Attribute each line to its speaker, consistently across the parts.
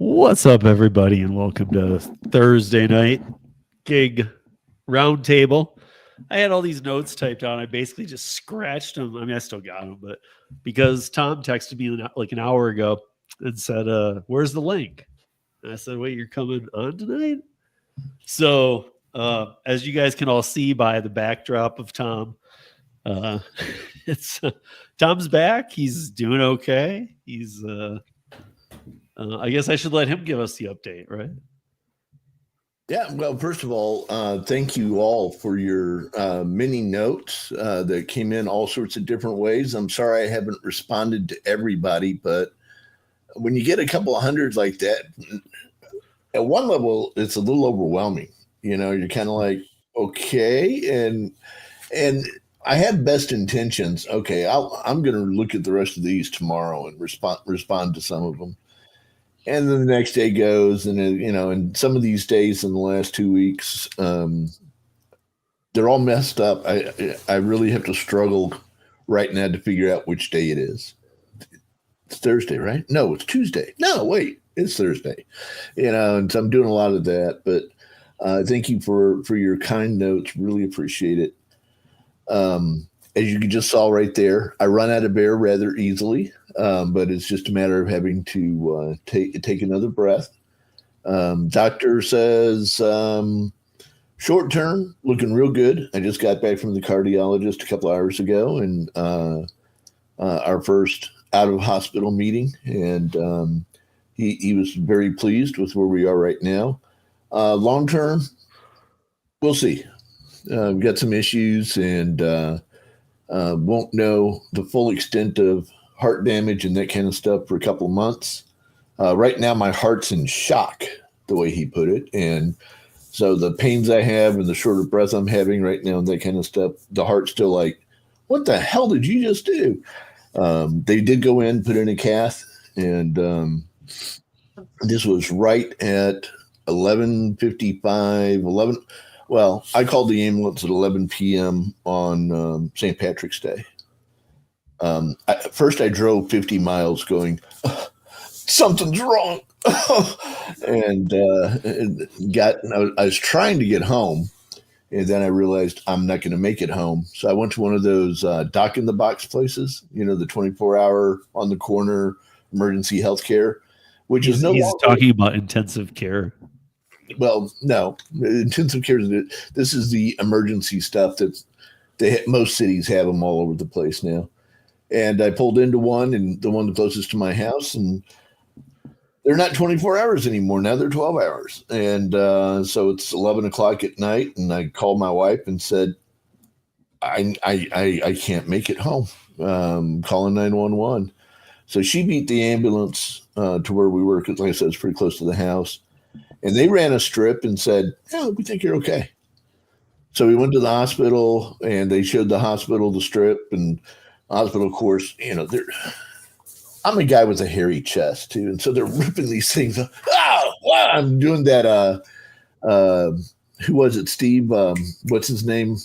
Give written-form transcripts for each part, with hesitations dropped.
Speaker 1: What's up, everybody, and welcome to Thursday night GiG Roundtable. I had all these notes typed out. I basically just scratched them. I mean, I still got them, but because Tom texted me like an hour ago and said, "Where's the link?" And I said, "Wait, you're coming on tonight?" So, as you guys can all see by the backdrop of Tom, it's Tom's back. He's doing okay. He's I guess I should let him give us the update, right?
Speaker 2: Yeah, well, first of all, thank you all for your many notes that came in all sorts of different ways. I'm sorry I haven't responded to everybody, but when you get a couple of hundred like that, at one level, it's a little overwhelming. You know, you're kind of like, okay, and I had best intentions. Okay, I'm going to look at the rest of these tomorrow and respond to some of them. And then the next day goes, and and some of these days in the last 2 weeks, they're all messed up. I really have to struggle right now to figure out which day it is. It's Thursday, right? No, it's Tuesday. No, wait, it's Thursday. And so I'm doing a lot of that. But thank you for your kind notes. Really appreciate it. As you just saw right there, I run out of air rather easily, but it's just a matter of having to take another breath. Doctor says short term, looking real good. I just got back from the cardiologist a couple hours ago, and our first out of hospital meeting, and he was very pleased with where we are right now. Long term, we'll see. We've got some issues, and won't know the full extent of heart damage and that kind of stuff for a couple of months. Right now, my heart's in shock, the way he put it. And so the pains I have and the shorter breath I'm having right now and that kind of stuff, the heart's still like, what the hell did you just do? They did go in, put in a cath, and this was right at 11:55. Well, I called the ambulance at 11 p.m. on St. Patrick's Day. First, I drove 50 miles going, something's wrong. and I was trying to get home, and then I realized I'm not going to make it home. So I went to one of those dock in the box places, the 24-hour on the corner emergency healthcare, which is
Speaker 1: he's talking about intensive care.
Speaker 2: Well, no, intensive care. This is the emergency stuff that most cities have them all over the place now. And I pulled into one, and the one closest to my house, and they're not 24 hours anymore. Now they're 12 hours. And so it's 11 o'clock at night, and I called my wife and said, I can't make it home. Calling 911. So she beat the ambulance to where we were, because like I said, it's pretty close to the house. And they ran a strip and said, "Oh, we think you're okay." So we went to the hospital, and they showed the hospital the strip, and hospital, of course, I'm a guy with a hairy chest too, and so they're ripping these things. Oh, wow! I'm doing that. Who was it? Steve? What's his name?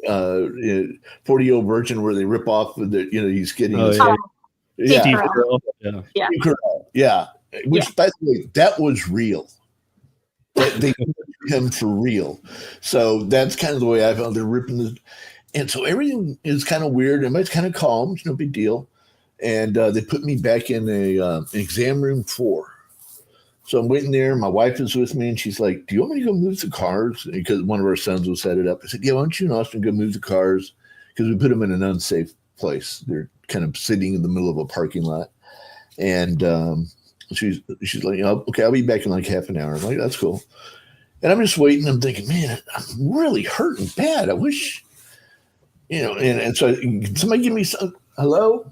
Speaker 2: 40-year-old virgin, where they rip off the. He's getting.
Speaker 1: Steve
Speaker 2: Carell. Yeah. Yeah. Which, by the way, that was real. They put him for real. So that's kind of the way I felt. They're ripping this. And so everything is kind of weird. Everybody's kind of calm. It's no big deal. And they put me back in an exam room 4. So I'm waiting there. My wife is with me, and she's like, "Do you want me to go move the cars?" Because one of our sons will set it up. I said, "Yeah, why don't you and Austin go move the cars?" Because we put them in an unsafe place. They're kind of sitting in the middle of a parking lot. And she's like, "Okay, I'll be back in like half an hour." I'm like, "That's cool." And I'm just waiting. I'm thinking, man, I'm really hurting bad. I wish, and so can somebody give me some, hello?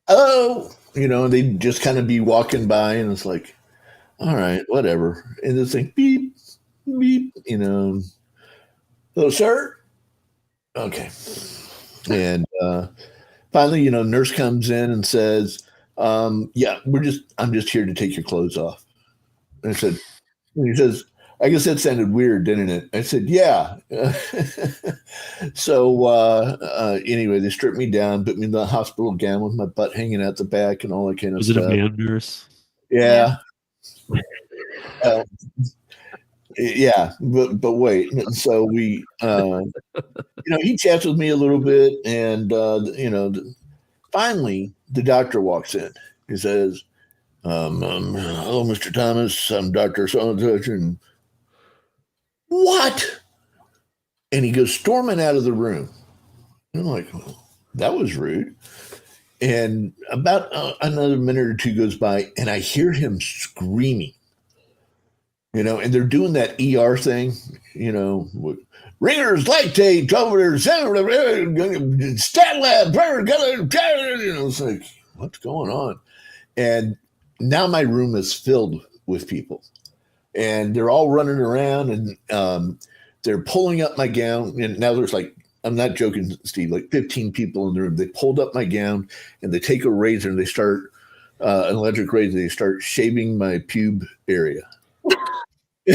Speaker 2: And they just kind of be walking by, and it's like, all right, whatever. And this thing, beep, beep, hello, sir? Okay. And finally, nurse comes in and says, yeah, I'm just here to take your clothes off. And he says, I guess that sounded weird, didn't it? I said, yeah. So anyway, they stripped me down, put me in the hospital gown with my butt hanging out the back and all that kind of stuff.
Speaker 1: Was it a man nurse?
Speaker 2: Yeah. Uh, yeah, but wait. So we, he chats with me a little bit, and finally the doctor walks in. He says, "Hello, Mr. Thomas. I'm Doctor So and Such." And what? And he goes storming out of the room. And I'm like, oh, that was rude. And about another minute or two goes by, and I hear him screaming. And they're doing that ER thing, Ringer's lactate, over stat lab, it's like, what's going on? And now my room is filled with people, and they're all running around, and they're pulling up my gown. And now there's like, I'm not joking, Steve, like 15 people in the room. They pulled up my gown, and they take a razor and they start an electric razor. They start shaving my pube area.
Speaker 1: You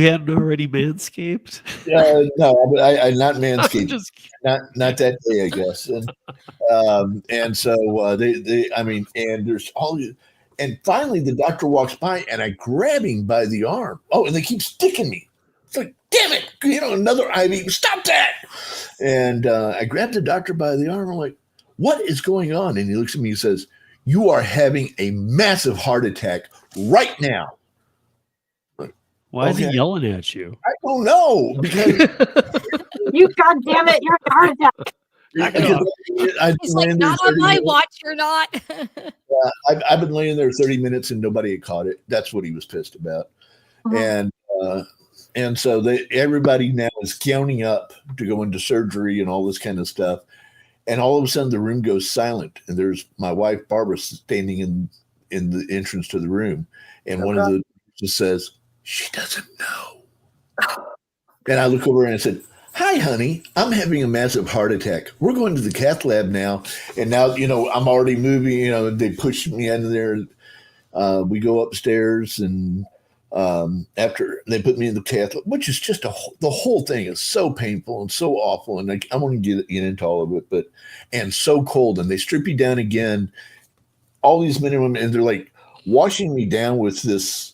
Speaker 1: hadn't already manscaped?
Speaker 2: No, I not manscaped. Not that day, I guess. And so and there's all. And finally, the doctor walks by, and I grab him by the arm. Oh, and they keep sticking me. It's like, damn it, another IV. Stop that! And I grab the doctor by the arm. I'm like, what is going on? And he looks at me and says, "You are having a massive heart attack right now."
Speaker 3: Why is he yelling at you?
Speaker 2: I don't know, because
Speaker 4: you goddamn it, you're a heart attack.
Speaker 5: He's like, not on my watch, you're not.
Speaker 2: I've been laying there 30 minutes and nobody had caught it. That's what he was pissed about. And so everybody now is counting up to go into surgery and all this kind of stuff. And all of a sudden the room goes silent, and there's my wife Barbara standing in the entrance to the room, and one of the just says, "She doesn't know." And I look over and I said, "Hi, honey, I'm having a massive heart attack. We're going to the cath lab now." And now, I'm already moving, they push me into there. We go upstairs, and after they put me in the cath lab, which is just the whole thing is so painful and so awful. And I won't get into all of it, and so cold. And they strip you down again, all these men and women, and they're like washing me down with this.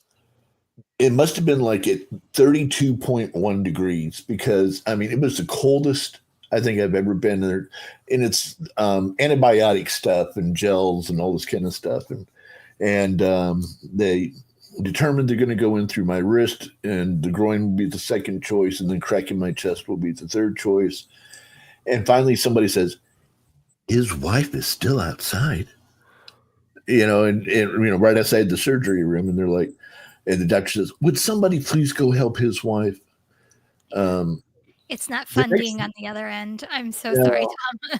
Speaker 2: It must have been like at 32.1 degrees, because it was the coldest I think I've ever been there. And it's antibiotic stuff and gels and all this kind of stuff. And they determined they're going to go in through my wrist, and the groin will be the second choice, and then cracking my chest will be the third choice. And finally somebody says, "His wife is still outside," and right outside the surgery room. And they're like, and the doctor says, "Would somebody please go help his wife?"
Speaker 5: It's not fun being on the other end. I'm so sorry, Tom.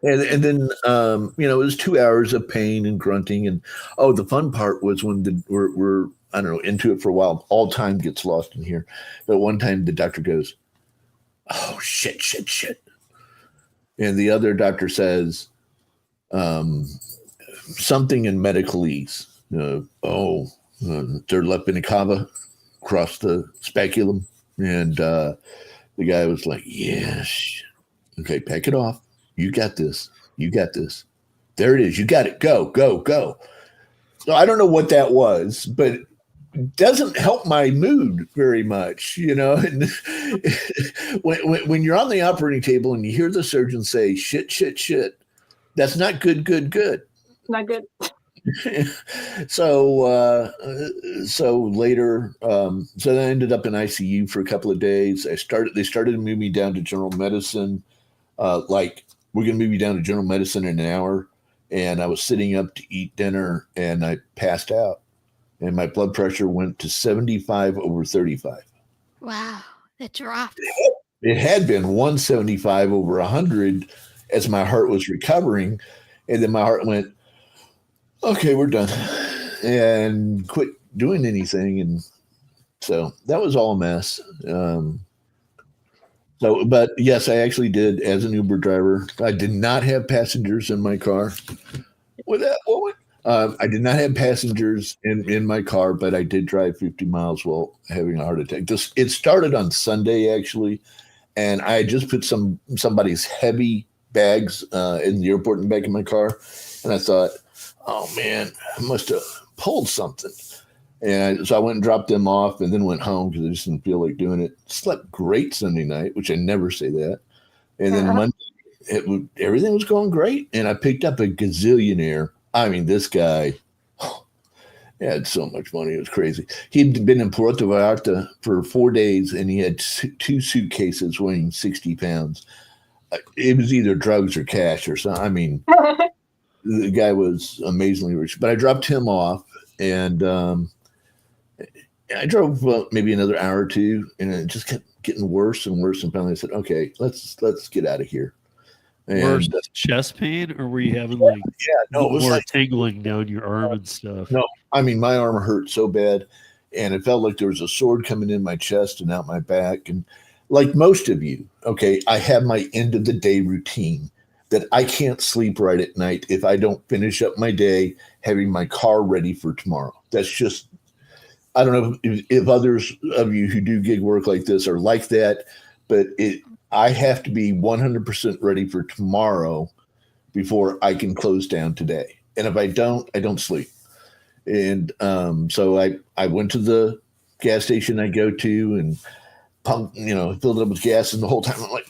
Speaker 2: and then it was 2 hours of pain and grunting. And the fun part was when we're I don't know, into it for a while. All time gets lost in here. But one time the doctor goes, "Oh, shit. And the other doctor says something in medicalese. Third left vena cava across the speculum." And the guy was like, "Yes. Okay, pack it off. You got this. There it is. You got it. Go. So I don't know what that was, but it doesn't help my mood very much, And when you're on the operating table and you hear the surgeon say, shit, that's not good.
Speaker 4: Not good.
Speaker 2: So later, so I ended up in ICU for a couple of days. They started to move me down to general medicine. We're going to move you down to general medicine in an hour. And I was sitting up to eat dinner, and I passed out, and my blood pressure went to 75/35.
Speaker 5: Wow. It dropped.
Speaker 2: It had been 175/100 as my heart was recovering. And then my heart went, "Okay, we're done," and quit doing anything. And so that was all a mess. But yes, I actually did, as an Uber driver. I did not have passengers in my car. With that woman, I did not have passengers in my car, but I did drive 50 miles while having a heart attack. It started on Sunday, actually, and I just put somebody's heavy bags in the airport in the back of my car. And I thought, oh man, I must have pulled something. And so I went and dropped them off and then went home because I just didn't feel like doing it. Slept great Sunday night, which I never say that. And then Monday, everything was going great. And I picked up a gazillionaire. I mean, this guy had so much money. It was crazy. He'd been in Puerto Vallarta for 4 days, and he had 2 suitcases weighing 60 pounds. It was either drugs or cash or something. I mean, the guy was amazingly rich. But I dropped him off, and I drove maybe another hour or two, and it just kept getting worse and worse. And finally, I said, "Okay, let's get out of here." And
Speaker 1: worse chest pain, or were you having like
Speaker 2: it was
Speaker 1: more
Speaker 2: like
Speaker 1: tingling down your arm and stuff?
Speaker 2: No, I mean my arm hurt so bad, and it felt like there was a sword coming in my chest and out my back. And like most of you, okay, I have my end of the day routine that I can't sleep right at night if I don't finish up my day having my car ready for tomorrow. That's just, I don't know if others of you who do gig work like this are like that, but I have to be 100% ready for tomorrow before I can close down today. And if I don't sleep. And so I went to the gas station I go to and pumped, filled it up with gas. And the whole time I'm like,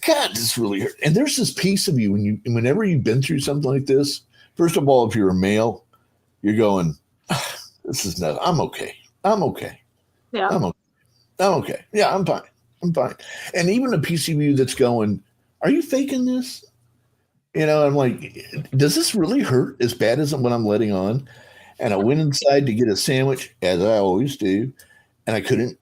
Speaker 2: God, this really hurt. And there's this piece of you whenever you've been through something like this, first of all, if you're a male, you're going, this is nothing. I'm okay.
Speaker 4: Yeah.
Speaker 2: I'm okay. Yeah, I'm fine. And even a piece of you that's going, are you faking this? I'm like, does this really hurt as bad as what I'm letting on? And I went inside to get a sandwich, as I always do, and I couldn't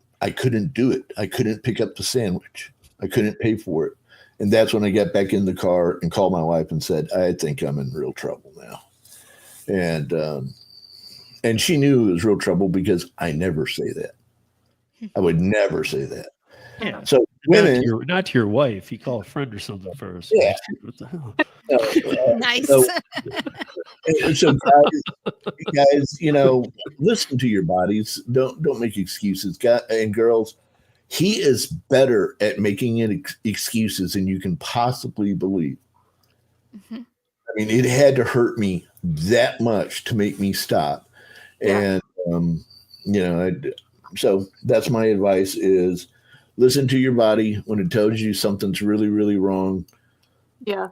Speaker 2: do it. I couldn't pick up the sandwich. I couldn't pay for it. And that's when I got back in the car and called my wife and said, I think I'm in real trouble now. And she knew it was real trouble because I never say that. I would never say that.
Speaker 1: Yeah.
Speaker 2: So women,
Speaker 1: not to your wife. You call a friend or something first.
Speaker 2: Yeah.
Speaker 1: What the hell?
Speaker 5: Nice.
Speaker 2: So guys, listen to your bodies. Don't make excuses. Guys and girls, he is better at making excuses than you can possibly believe.
Speaker 5: Mm-hmm.
Speaker 2: I mean, it had to hurt me that much to make me stop.
Speaker 4: Yeah.
Speaker 2: And so that's my advice: is listen to your body when it tells you something's really, really wrong.
Speaker 4: Yeah.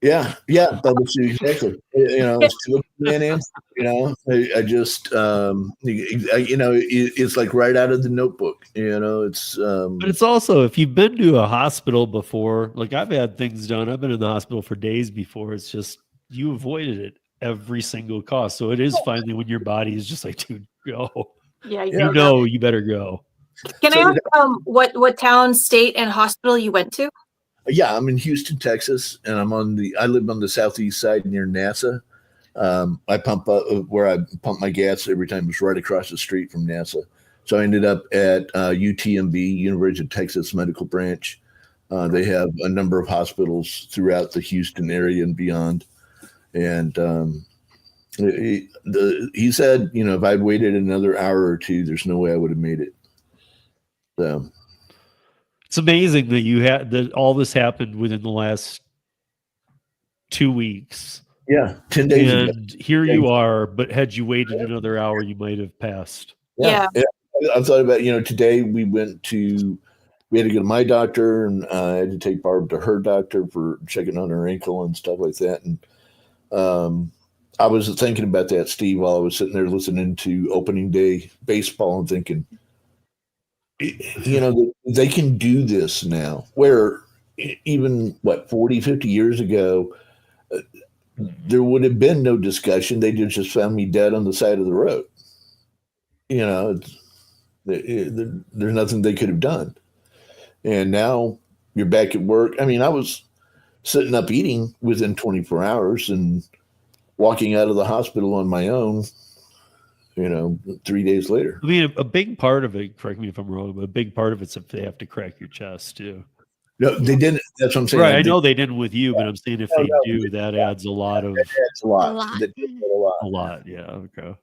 Speaker 2: Yeah, Bubba Sue, exactly. It's a man answer. I just, it's like right out of the Notebook. It's.
Speaker 1: But it's also, if you've been to a hospital before, like I've had things done. I've been in the hospital for days before. It's just you avoided it every single cost. So it is finally when your body is just like, dude, go.
Speaker 4: Yeah.
Speaker 1: You better go.
Speaker 4: Can I ask what town, state, and hospital you went to?
Speaker 2: Yeah, I'm in Houston, Texas, and I live on the southeast side near NASA. I pump up where I pump my gas every time. It's right across the street from NASA. So I ended up at UTMB, University of Texas Medical Branch. They have a number of hospitals throughout the Houston area and beyond. And he said, if I'd waited another hour or two, there's no way I would have made it. So.
Speaker 1: It's amazing that all this happened within the last 2 weeks.
Speaker 2: Yeah, 10 days ago.
Speaker 1: And here you are, but had you waited another hour, you might have passed.
Speaker 4: Yeah.
Speaker 2: I thought about, today we had to go to my doctor, and I had to take Barb to her doctor for checking on her ankle and stuff like that. And I was thinking about that, Steve, while I was sitting there listening to opening day baseball and thinking, they can do this now, where even 40, 50 years ago, there would have been no discussion. They just found me dead on the side of the road. There's nothing they could have done. And now you're back at work. I mean, I was sitting up eating within 24 hours and walking out of the hospital on my own, 3 days later.
Speaker 1: I mean, a big part of it, correct me if I'm wrong, but a big part of it's if they have to crack your chest too.
Speaker 2: No, they didn't. That's what I'm saying.
Speaker 1: Right. I know they didn't with you, but I'm saying if they do, that adds a lot of.
Speaker 2: That adds a lot.
Speaker 1: A lot. Yeah. Okay.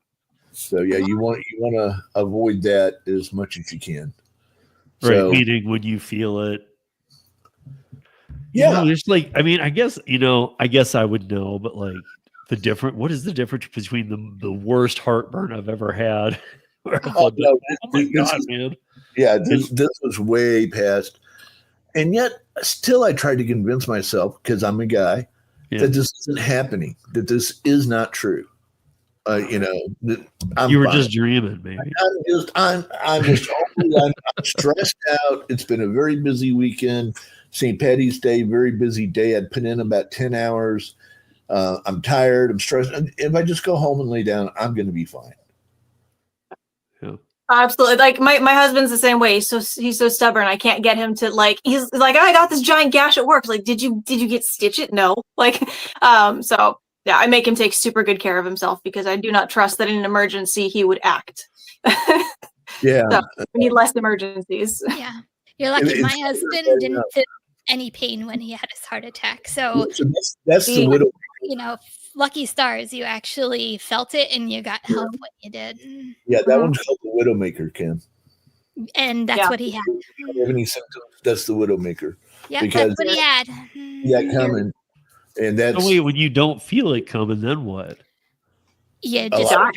Speaker 2: So yeah, you want to avoid that as much as you can.
Speaker 1: Right.
Speaker 2: So,
Speaker 1: Meaning when you feel it.
Speaker 2: Yeah.
Speaker 1: Just like, I mean, I guess I would know, but like if What is the difference between the worst heartburn I've ever had?
Speaker 2: Oh, no,
Speaker 1: my God, man.
Speaker 2: Yeah, this was way past. And yet, still, I tried to convince myself, because I'm a guy, that this isn't happening, that this is not true. That
Speaker 1: you were just dreaming, maybe.
Speaker 2: I'm stressed out. It's been a very busy weekend. St. Patty's Day, very busy day. I'd put in about 10 hours. I'm tired. I'm stressed. If I just go home and lay down, I'm going to be fine.
Speaker 1: Yeah.
Speaker 4: Absolutely. Like my husband's the same way. He's so stubborn. I can't get him to he's like, oh, I got this giant gash at work. Like, did you get stitched? No. So yeah, I make him take super good care of himself because I do not trust that in an emergency he would act.
Speaker 2: Yeah.
Speaker 4: So we need less emergencies.
Speaker 5: Yeah. You're lucky my husband didn't feel any pain when he had his heart attack. So
Speaker 2: that's the widow.
Speaker 5: Lucky stars, you actually felt it and you got help when you did.
Speaker 2: Yeah, that one's called the Widowmaker, Kim.
Speaker 5: And that's what he had.
Speaker 2: If you have any symptoms, that's the Widowmaker.
Speaker 5: Yeah, that's what he had.
Speaker 2: Yeah, coming. And that's
Speaker 1: wait, when you don't feel it coming, then what?
Speaker 5: Yeah, just drop.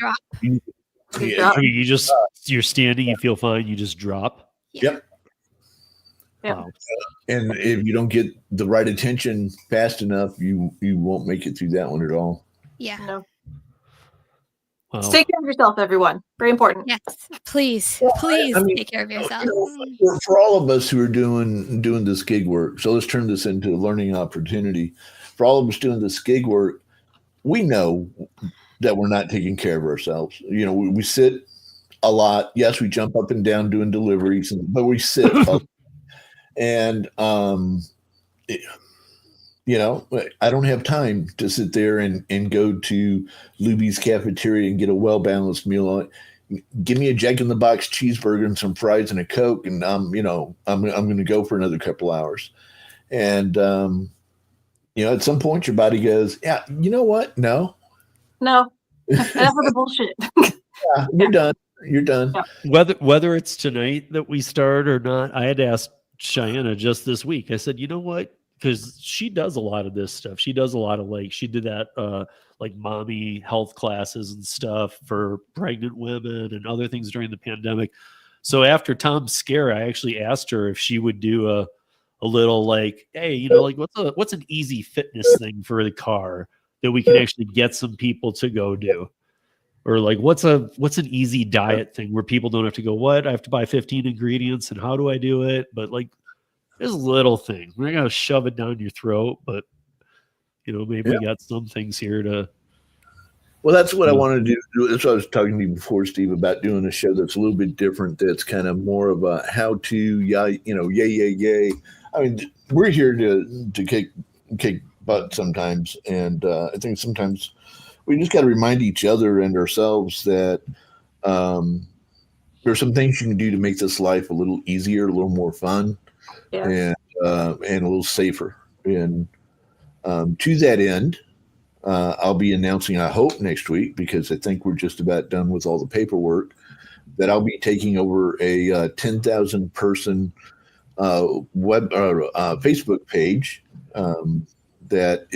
Speaker 2: Yeah.
Speaker 1: I mean, you're standing, you feel fine, you just drop.
Speaker 2: Yep.
Speaker 1: Wow.
Speaker 2: And if you don't get the right attention fast enough, you won't make it through that one at all.
Speaker 5: Yeah.
Speaker 4: No.
Speaker 1: Wow.
Speaker 4: Just take care of yourself, everyone. Very important.
Speaker 5: Yes. Please take care of yourself.
Speaker 2: For all of us who are doing this gig work, so let's turn this into a learning opportunity. For all of us doing this gig work, we know that we're not taking care of ourselves. We sit a lot. Yes, we jump up and down doing deliveries, but we sit. And, I don't have time to sit there and go to Luby's cafeteria and get a well-balanced meal. Give me a Jack-in-the-Box cheeseburger and some fries and a Coke, and I'm going to go for another couple hours. And, at some point your body goes, yeah, you know what? No. Enough
Speaker 4: of the bullshit.
Speaker 2: You're done.
Speaker 4: Yeah.
Speaker 1: Whether it's tonight that we start or not, I had to ask Cheyenne just this week. I said, you know what? Because she does a lot of this stuff. She does a lot of she did that mommy health classes and stuff for pregnant women and other things during the pandemic. So after Tom's scare, I actually asked her if she would do a little hey, what's an easy fitness thing for the car that we can actually get some people to go do? Or what's an easy diet thing where people don't have to go, I have to buy 15 ingredients and how do I do it? But there's little things. We're not going to shove it down your throat, but maybe we got some things here to.
Speaker 2: Well, that's what I want to do. That's what I was talking to you before, Steve, about doing a show that's a little bit different. That's kind of more of a how to, yay. I mean, we're here to kick butt sometimes. And I think sometimes we just got to remind each other and ourselves that there's some things you can do to make this life a little easier, a little more fun, and a little safer. And to that end, I'll be announcing, I hope next week, because I think we're just about done with all the paperwork, that I'll be taking over a 10,000 person Facebook page that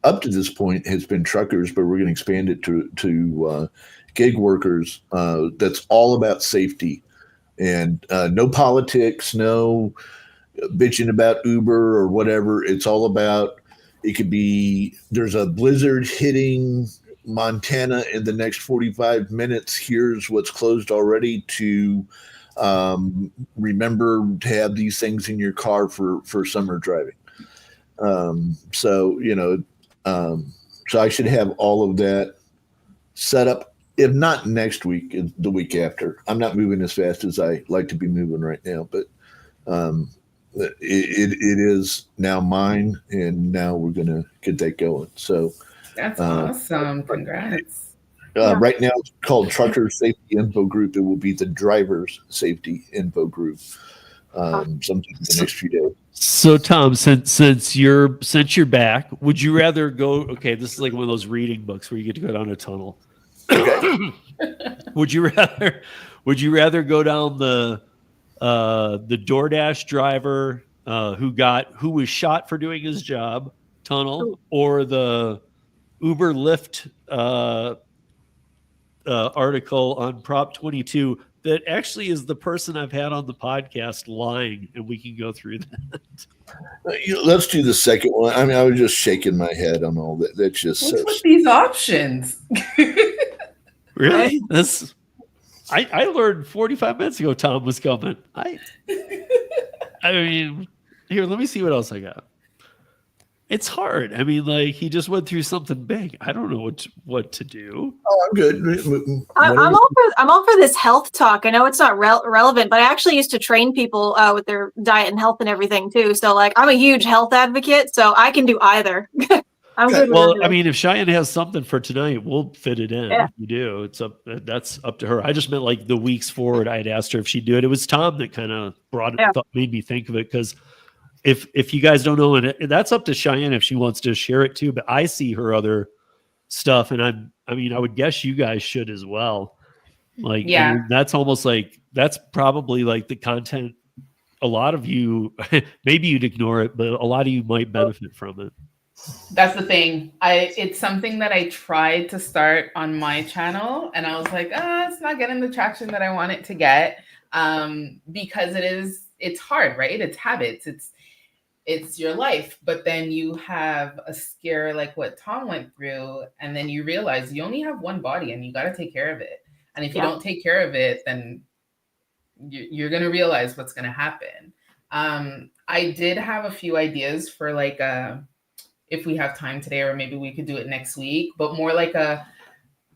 Speaker 2: up to this point has been truckers, but we're going to expand it to gig workers. That's all about safety and no politics, no bitching about Uber or whatever. It's all about, it could be, there's a blizzard hitting Montana in the next 45 minutes. Here's what's closed already to remember to have these things in your car for summer driving. So I should have all of that set up, if not next week, the week after. I'm not moving as fast as I like to be moving right now, but it is now mine, and now we're going to get that going. So
Speaker 6: that's awesome. Congrats.
Speaker 2: Right now it's called Trucker Safety Info Group. It will be the Drivers Safety Info Group sometime in the next few days.
Speaker 1: So Tom, since you're back, would you rather go? Okay, this is like one of those reading books where you get to go down a tunnel.
Speaker 2: Okay.
Speaker 1: Would you rather go down the DoorDash driver who was shot for doing his job tunnel, or the Uber Lyft article on Prop 22 that actually is the person I've had on the podcast lying, and we can go through that.
Speaker 2: Let's do the second one. I mean, I was just shaking my head on all that. That's just
Speaker 6: What's with these options?
Speaker 1: Really? I learned 45 minutes ago Tom was coming. I mean, here, let me see what else I got. It's hard. I mean, like, he just went through something big. I don't know what to do.
Speaker 2: Oh, I'm good.
Speaker 4: I'm all for this health talk. I know it's not relevant, but I actually used to train people with their diet and health and everything too. So, like, I'm a huge health advocate, so I can do either. I'm good.
Speaker 1: Well, I mean, if Cheyenne has something for tonight, we'll fit it in.
Speaker 4: Yeah.
Speaker 1: If you do, that's up to her. I just meant like the weeks forward. I had asked her if she'd do it. It was Tom that kind of made me think of it, because if you guys don't know, and that's up to Cheyenne if she wants to share it too. But I see her other stuff, and I mean, I would guess you guys should as well. Like,
Speaker 6: yeah,
Speaker 1: I mean, that's almost like that's probably like the content. A lot of you, maybe you'd ignore it, but a lot of you might benefit from it.
Speaker 6: That's the thing. It's something that I tried to start on my channel, and I was like, it's not getting the traction that I want it to get, because it's hard, right? It's habits. It's your life, but then you have a scare like what Tom went through, and then you realize you only have one body and you got to take care of it. And if you don't take care of it, then you're going to realize what's going to happen. I did have a few ideas for like if we have time today, or maybe we could do it next week, but more like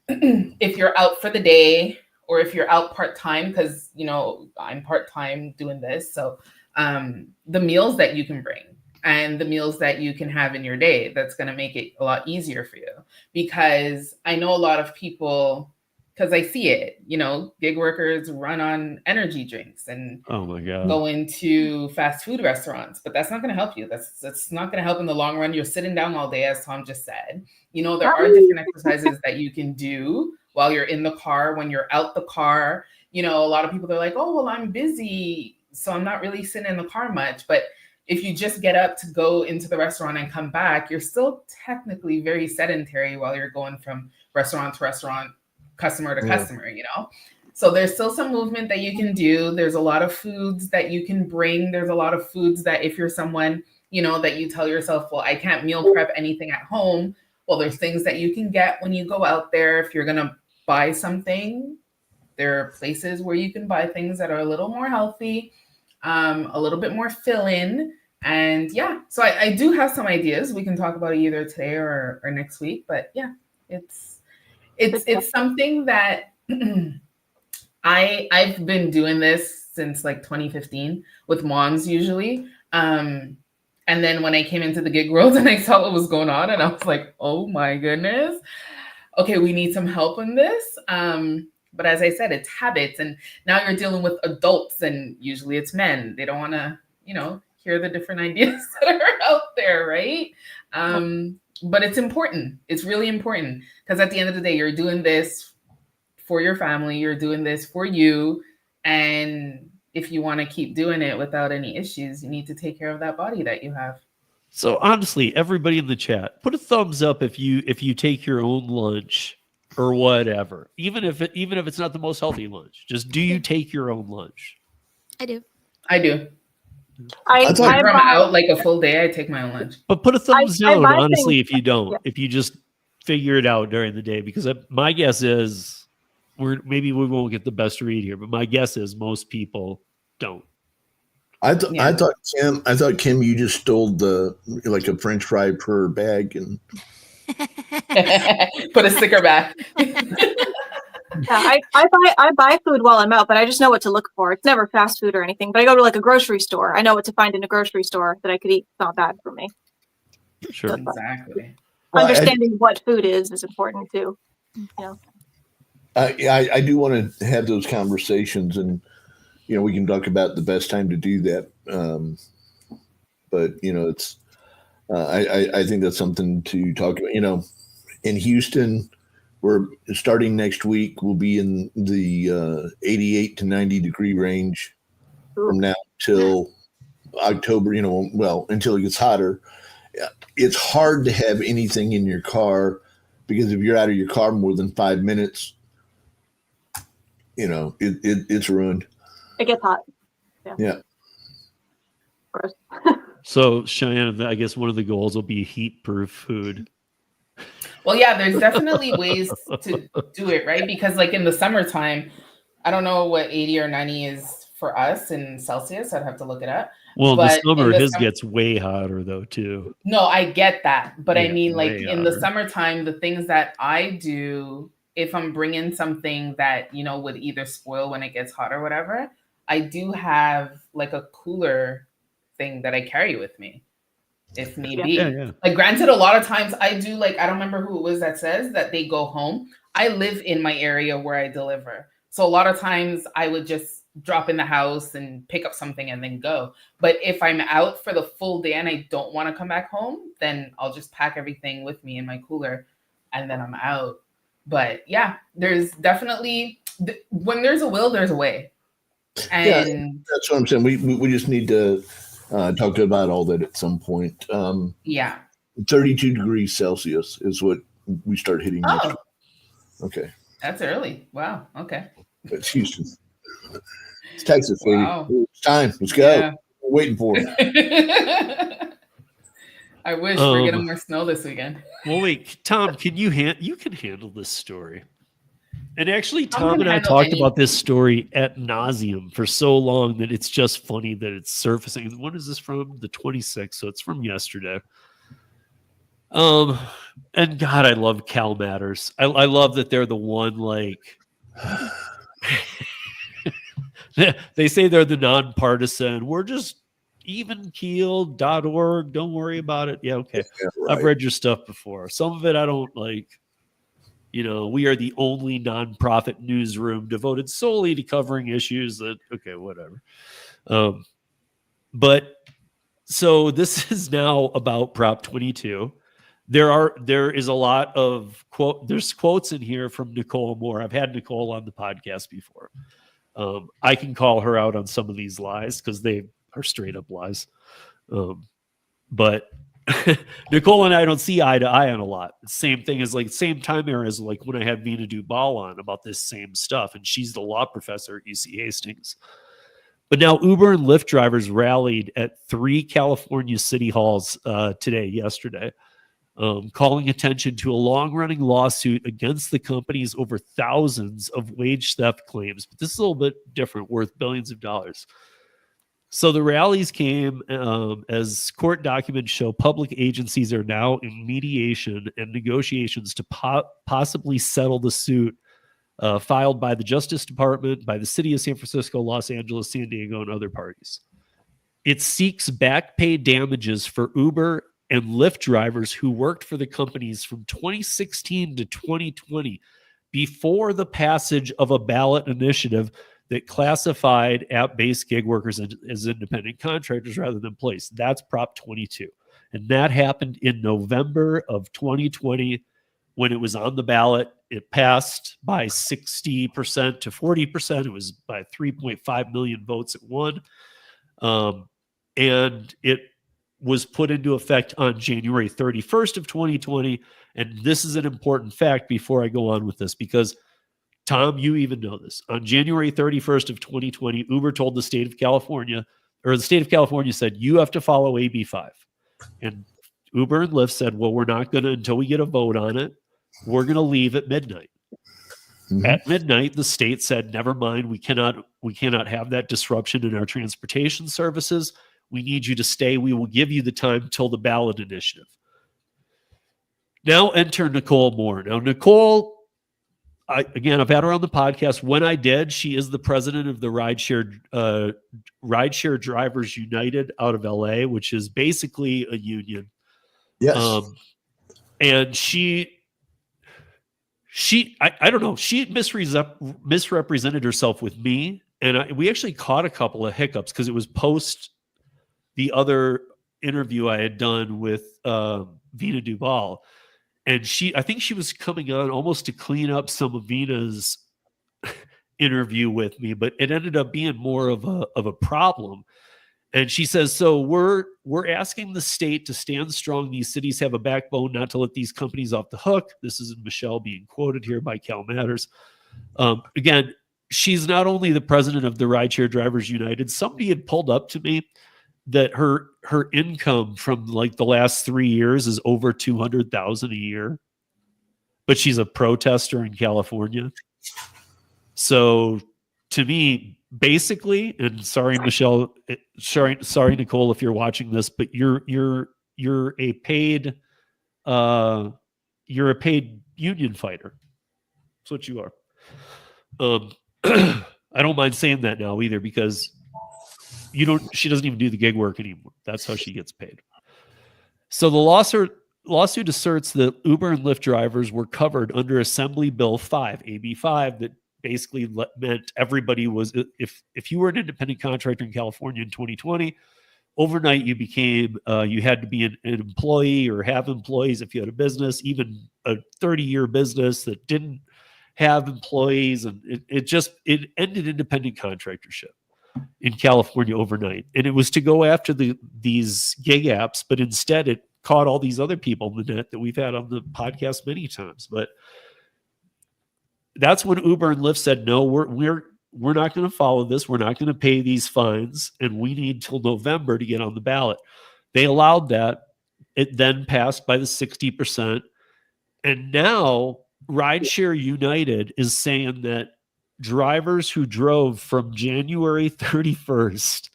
Speaker 6: if you're out for the day, or if you're out part-time, because, you know, I'm part-time doing this. So the meals that you can bring and the meals that you can have in your day, that's going to make it a lot easier for you. Because I know a lot of people, because I see it, you know, gig workers run on energy drinks and
Speaker 1: oh my God,
Speaker 6: go into fast food restaurants, but that's not going to help you. That's not going to help in the long run. You're sitting down all day, as Tom just said. You know, there are different exercises that you can do while you're in the car, when you're out the car. You know, a lot of people, they're like, oh, well, I'm busy, so I'm not really sitting in the car much. But if you just get up to go into the restaurant and come back, you're still technically very sedentary while you're going from restaurant to restaurant, customer to customer, you know? So there's still some movement that you can do. There's a lot of foods that you can bring. There's a lot of foods that if you're someone, you know, that you tell yourself, well, I can't meal prep anything at home. Well, there's things that you can get when you go out there. If you're going to buy something, there are places where you can buy things that are a little more healthy, a little bit more fill-in. And yeah, so I do have some ideas. We can talk about it either today or next week. But yeah, it's something that I've been doing this since like 2015 with moms usually. And then when I came into the gig world and I saw what was going on, and I was like, oh my goodness, okay, we need some help in this. But as I said, it's habits. And now you're dealing with adults, and usually it's men. They don't want to, you know, hear the different ideas that are out there, right? But it's important. It's really important, because at the end of the day, you're doing this for your family. You're doing this for you. And if you want to keep doing it without any issues, you need to take care of that body that you have.
Speaker 1: So honestly, everybody in the chat, put a thumbs up if you take your own lunch or whatever. Even if it's not the most healthy lunch, just do you take your own lunch?
Speaker 5: I do.
Speaker 6: I do.
Speaker 2: I thought-
Speaker 6: If I'm out like a full day, I take my own lunch.
Speaker 1: But put a thumbs down, honestly,
Speaker 4: things-
Speaker 1: if you don't. If you just figure it out during the day, because my guess is maybe we won't get the best read here, but my guess is most people don't.
Speaker 2: I thought Kim, you just stole like a French fry per bag and
Speaker 6: Put a sticker back.
Speaker 4: Yeah, I buy food while I'm out, but I just know what to look for. It's never fast food or anything. But I go to like a grocery store. I know what to find in a grocery store that I could eat. It's not bad for me.
Speaker 1: Sure.
Speaker 6: Exactly.
Speaker 2: Well,
Speaker 4: Understanding what food is important too. You know?
Speaker 2: I do want to have those conversations, and you know, we can talk about the best time to do that. But you know, it's I think that's something to talk about. You know, in Houston, we're starting next week. We'll be in the 88 to 90 degree range from now till October. You know, well, until it gets hotter. It's hard to have anything in your car because if you're out of your car more than 5 minutes, it's ruined.
Speaker 4: It gets hot.
Speaker 2: Yeah.
Speaker 4: Gross.
Speaker 1: So Cheyenne, I guess one of the goals will be heat-proof food.
Speaker 6: Well, yeah, there's definitely ways to do it, right? Because like in the summertime, I don't know what 80 or 90 is for us in Celsius. I'd have to look it up.
Speaker 1: Well, in
Speaker 6: But
Speaker 1: the summer,
Speaker 6: in the
Speaker 1: his
Speaker 6: summer-
Speaker 1: gets way hotter though too.
Speaker 6: No, I get that. But I
Speaker 1: Yeah,
Speaker 6: mean, like
Speaker 1: way
Speaker 6: in the
Speaker 1: hotter.
Speaker 6: summertime, the things that I do, if I'm bringing something that, would either spoil when it gets hot or whatever, I do have like a cooler thing that I carry with me if need be.
Speaker 1: Yeah.
Speaker 6: Like granted, a lot of times I do, like, I don't remember who it was that says that they go home. I live in my area where I deliver. So a lot of times I would just drop in the house and pick up something and then go. But if I'm out for the full day and I don't want to come back home, then I'll just pack everything with me in my cooler and then I'm out. But yeah, there's definitely, when there's a will, there's a way. And
Speaker 2: that's what I'm saying. We just need to talk about all that at some point. 32 degrees Celsius is what we start hitting.
Speaker 6: Oh,
Speaker 2: okay.
Speaker 6: That's early. Wow. Okay.
Speaker 2: It's Houston. It's Texas, baby.
Speaker 6: Wow.
Speaker 2: It's time. Let's go.
Speaker 6: Yeah.
Speaker 2: We're waiting for it.
Speaker 6: I wish we're getting more snow this weekend.
Speaker 1: Well, wait, Tom, you can handle this story. And actually, Tom
Speaker 6: can
Speaker 1: and I
Speaker 6: handle
Speaker 1: talked
Speaker 6: any-
Speaker 1: about this story at nauseum for so long that it's just funny that it's surfacing. When is this from? The 26th, so it's from yesterday. And God, I love Cal Matters. I love that they're the one, like, they say they're the nonpartisan. We're just evenkeeled.org. Don't worry about it. Yeah, okay.
Speaker 2: Yeah, right.
Speaker 1: I've read your stuff before. Some of it I don't like. We are the only nonprofit newsroom devoted solely to covering issues that, okay, whatever. But so this is now about Prop 22. There is a lot of there's quotes in here from Nicole Moore. I've had Nicole on the podcast before. I can call her out on some of these lies because they are straight up lies. But Nicole and I don't see eye to eye on a lot. Same thing as same time era as like when I had Vina Dubal on about this same stuff, and she's the law professor at UC Hastings. But now Uber and Lyft drivers rallied at 3 California city halls yesterday, calling attention to a long-running lawsuit against the companies over thousands of wage theft claims. But this is a little bit different, worth billions of dollars. So the rallies came as court documents show public agencies are now in mediation and negotiations to possibly settle the suit filed by the Justice Department, by the city of San Francisco, Los Angeles, San Diego, and other parties. It seeks back pay damages for Uber and Lyft drivers who worked for the companies from 2016 to 2020 before the passage of a ballot initiative that classified app-based gig workers as independent contractors rather than employees. That's Prop 22. And that happened in November of 2020 when it was on the ballot. It passed by 60% to 40%. It was by 3.5 million votes it won. And it was put into effect on January 31st of 2020. And this is an important fact before I go on with this, because Tom, you even know this. On January 31st of 2020, Uber told the state of California, or the state of California said, you have to follow AB 5. And Uber and Lyft said, well, we're not going to, until we get a vote on it, we're going to leave at midnight. Mm-hmm. At midnight, the state said, never mind, we cannot have that disruption in our transportation services. We need you to stay. We will give you the time till the ballot initiative. Now enter Nicole Moore. Now, Nicole, I've had her on the podcast. When I did, she is the president of the Rideshare Drivers United out of LA, which is basically a union.
Speaker 2: Yes.
Speaker 1: And I don't know, she misrepresented herself with me. And we actually caught a couple of hiccups because it was post the other interview I had done with Vina Dubal. And I think she was coming on almost to clean up some of Vina's interview with me, but it ended up being more of a problem. And she says, so we're asking the state to stand strong. These cities have a backbone not to let these companies off the hook. This is Michelle being quoted here by Cal Matters. Again, she's not only the president of the Rideshare Drivers United. Somebody had pulled up to me that her income from like the last 3 years is over $200,000 a year, but she's a protester in California. So to me, basically, and sorry, Michelle, sorry, Nicole, if you're watching this, but you're a paid union fighter. That's what you are. I don't mind saying that now either, because she doesn't even do the gig work anymore. That's how she gets paid. So the lawsuit asserts that Uber and Lyft drivers were covered under Assembly Bill 5, AB 5, that basically meant everybody was, if you were an independent contractor in California in 2020, overnight you became, you had to be an employee or have employees if you had a business, even a 30-year business that didn't have employees, and it ended independent contractorship in California overnight. And it was to go after these gig apps, but instead it caught all these other people in the net that we've had on the podcast many times. But that's when Uber and Lyft said, no, we're not going to follow this. We're not going to pay these fines, and we need till November to get on the ballot. They allowed that. It then passed by the 60%. And now Rideshare United is saying that drivers who drove from January 31st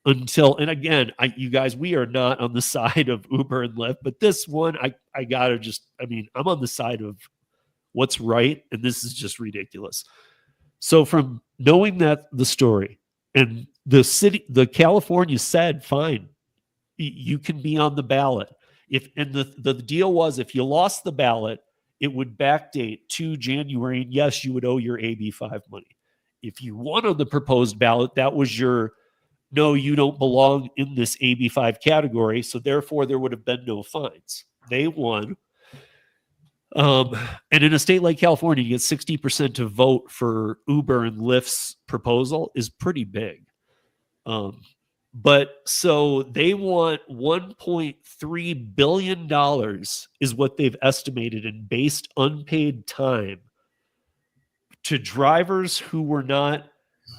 Speaker 1: until, and again, you guys, we are not on the side of Uber and Lyft, but this one, I gotta I'm on the side of what's right, and this is just ridiculous. So from knowing that the story, and the California said, fine, you can be on the ballot. And the deal was, if you lost the ballot, it would backdate to January, and yes, you would owe your AB5 money. If you won on the proposed ballot, that was your, no, you don't belong in this AB5 category, so therefore there would have been no fines. They won. And in a state like California, you get 60% to vote for Uber and Lyft's proposal is pretty big. But so they want $1.3 billion is what they've estimated in based unpaid time to drivers who were not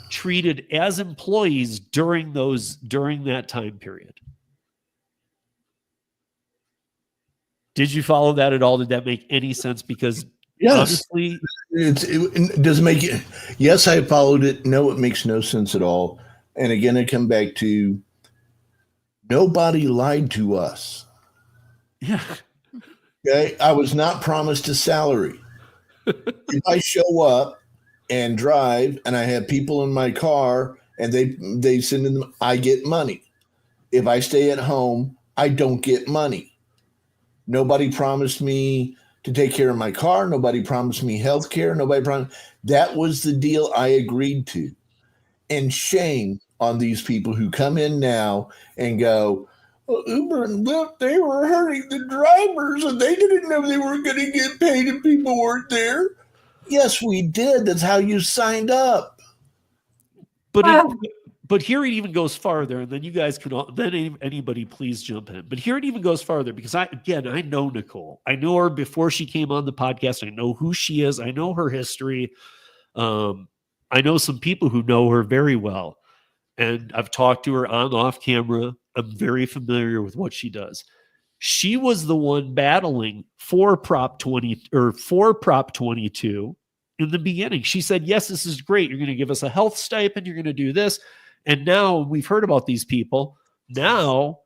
Speaker 1: treated as employees during that time period. Did you follow that at all? Did that make any sense? Because
Speaker 2: yes,
Speaker 1: honestly,
Speaker 2: it doesn't make it. Yes, I followed it. No, it makes no sense at all. And again, I come back to nobody lied to us.
Speaker 1: Yeah.
Speaker 2: Okay. I was not promised a salary. If I show up and drive and I have people in my car and they send in them, I get money. If I stay at home, I don't get money. Nobody promised me to take care of my car. Nobody promised me health care. Nobody promised. That was the deal I agreed to. And shame on these people who come in now and go, well, Uber and Lyft, they were hurting the drivers and they didn't know they were going to get paid if people weren't there. Yes, we did. That's how you signed up.
Speaker 1: But here it even goes farther, and then you guys can anybody please jump in. But here it even goes farther, because I know Nicole. I know her before she came on the podcast. I know who she is. I know her history. I know some people who know her very well, and I've talked to her on off camera. I'm very familiar with what she does. She was the one battling for Prop 20 or for Prop 22 in the beginning. She said, yes, this is great. You're going to give us a health stipend. You're going to do this. And now we've heard about these people. Now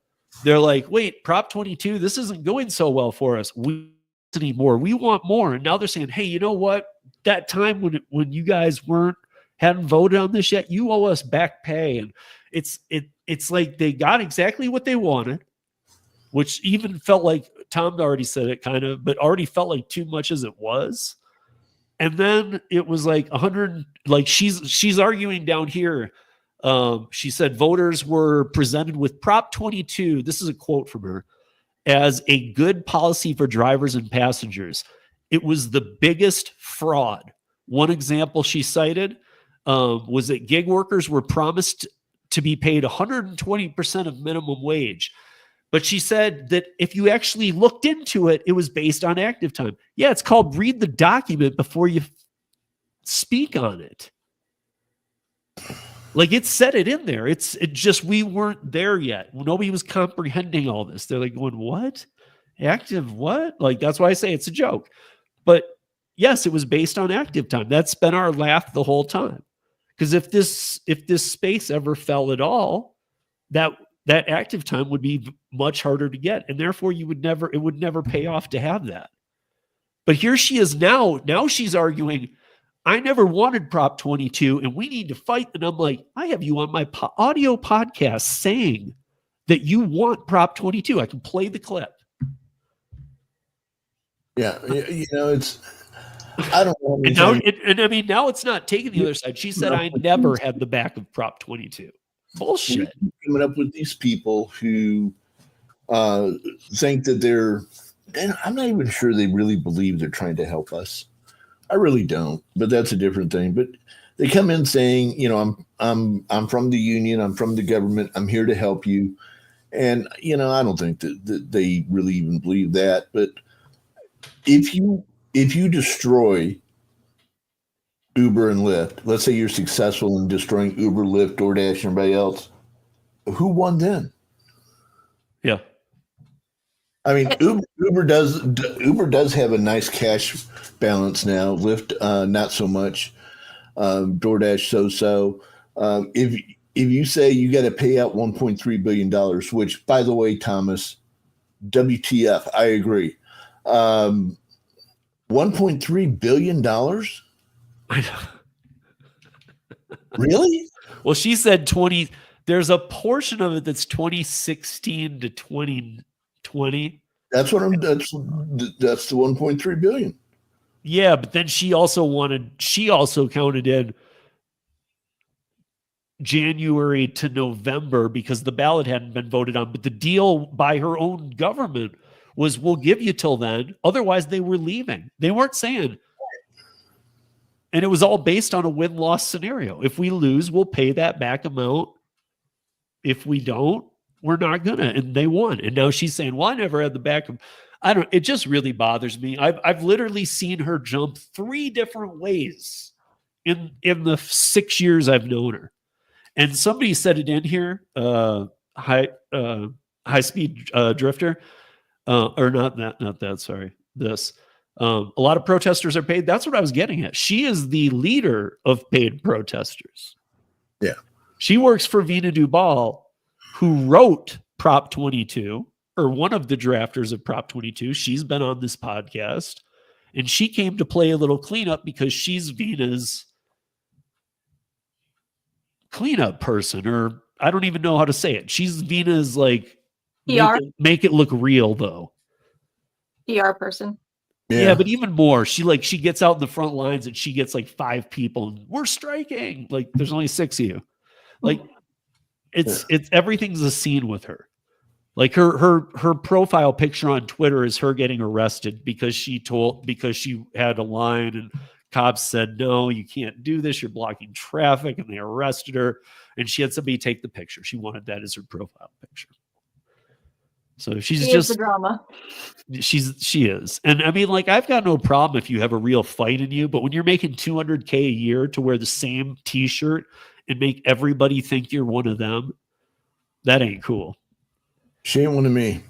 Speaker 1: they're like, wait, Prop 22, this isn't going so well for us. We need more. We want more. And now they're saying, hey, you know what? That time when you guys hadn't voted on this yet, you owe us back pay. And it's like they got exactly what they wanted, which even felt like, Tom already said it kind of, but already felt like too much as it was. And then it was like 100, like she's arguing down here. She said voters were presented with Prop 22. This is a quote from her, as a good policy for drivers and passengers. It was the biggest fraud. One example she cited was that gig workers were promised to be paid 120% of minimum wage. But she said that if you actually looked into it, it was based on active time. Yeah, it's called read the document before you speak on it. Like, it said it in there. It just, we weren't there yet. Nobody was comprehending all this. They're like going, what? Active what? Like, that's why I say it's a joke. But yes, it was based on active time. That's been our laugh the whole time. Because if this space ever fell at all, that active time would be much harder to get. And therefore it would never pay off to have that. But here she is now. Now she's arguing, I never wanted Prop 22 and we need to fight. And I'm like, I have you on my audio podcast saying that you want Prop 22. I can play the clip.
Speaker 2: Yeah. You know, it's, I don't know.
Speaker 1: And I mean, now it's not taking the other side. She said, I never had the back of Prop 22. Bullshit.
Speaker 2: Coming up with these people who think that and I'm not even sure they really believe they're trying to help us. I really don't, but that's a different thing. But they come in saying, you know, I'm from the union, I'm from the government, I'm here to help you. And, you know, I don't think that they really even believe that. But if you destroy Uber and Lyft, let's say you're successful in destroying Uber, Lyft, DoorDash, and everybody else, who won then?
Speaker 1: Yeah.
Speaker 2: I mean, Uber does have a nice cash balance now. Lyft, not so much. DoorDash, so. If you say you got to pay out $1.3 billion, which, by the way, Thomas, WTF, I agree. $1.3 billion?
Speaker 1: I know.
Speaker 2: Really?
Speaker 1: Well, she said 20. There's a portion of it that's 2016 to 2020.
Speaker 2: That's the 1.3 billion.
Speaker 1: Yeah, but then she also counted in January to November because the ballot hadn't been voted on. But the deal by her own government was, we'll give you till then. Otherwise, they were leaving. They weren't saying. And it was all based on a win-loss scenario. If we lose, we'll pay that back amount. If we don't, we're not gonna. And they won. And now she's saying, well, I never had the back of. It just really bothers me. I've literally seen her jump 3 different ways in the 6 years I've known her. And somebody said it in here, high speed drifter, or not that. Sorry, this. A lot of protesters are paid. That's what I was getting at. She is the leader of paid protesters.
Speaker 2: Yeah.
Speaker 1: She works for Vina Dubal, who wrote Prop 22, or one of the drafters of Prop 22. She's been on this podcast, and she came to play a little cleanup because she's Vina's cleanup person, or I don't even know how to say it. She's Vina's like make it look real though.
Speaker 4: PR person.
Speaker 1: Yeah, but even more, she gets out in the front lines and she gets like 5 people and we're striking. Like there's only 6 of you. Like it's everything's a scene with her. Like her profile picture on Twitter is her getting arrested because she had a line and cops said, no, you can't do this. You're blocking traffic. And they arrested her. And she had somebody take the picture. She wanted that as her profile picture. So she's just
Speaker 4: the drama.
Speaker 1: She is. And I mean, like, I've got no problem if you have a real fight in you, but when you're making $200K a year to wear the same t-shirt and make everybody think you're one of them, that ain't cool.
Speaker 2: She ain't one of me.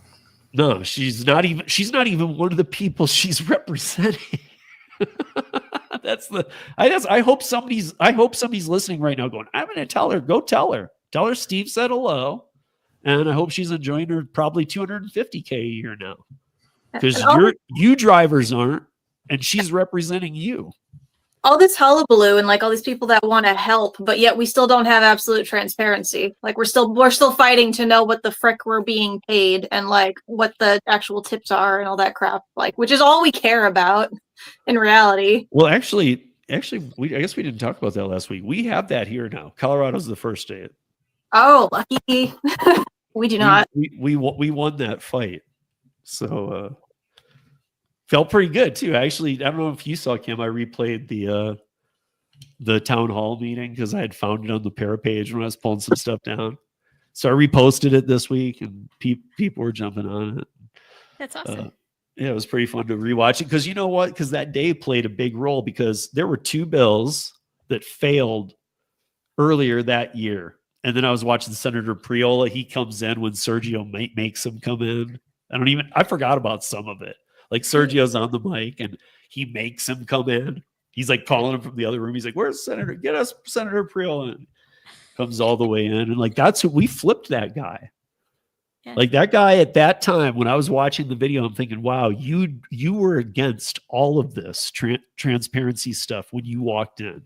Speaker 1: No, she's not even one of the people she's representing. I hope somebody's listening right now going, I'm gonna tell her, go tell her Steve said hello. And I hope she's enjoying her probably $250K a year now. Because you drivers aren't, and she's representing you.
Speaker 4: All this hullabaloo and like all these people that want to help, but yet we still don't have absolute transparency. Like we're still fighting to know what the frick we're being paid and like what the actual tips are and all that crap. Like, which is all we care about in reality.
Speaker 1: Well, actually, I guess we didn't talk about that last week. We have that here now. Colorado's the first state.
Speaker 4: Oh, lucky. We do not.
Speaker 1: We won that fight. So felt pretty good too. Actually, I don't know if you saw, Kim, I replayed the the town hall meeting because I had found it on the para page when I was pulling some stuff down. So I reposted it this week, and people were jumping on it.
Speaker 5: That's awesome.
Speaker 1: Yeah, it was pretty fun to rewatch it because you know what? Because that day played a big role because there were 2 bills that failed earlier that year. And then I was watching Senator Priola. He comes in when Sergio makes him come in. I forgot about some of it. Like Sergio's on the mic and he makes him come in. He's like calling him from the other room. He's like, "Where's Senator? Get us Senator Priola." And comes all the way in. And like, that's who we flipped that guy.
Speaker 5: Yeah.
Speaker 1: Like that guy at that time, when I was watching the video, I'm thinking, wow, you were against all of this transparency stuff when you walked in.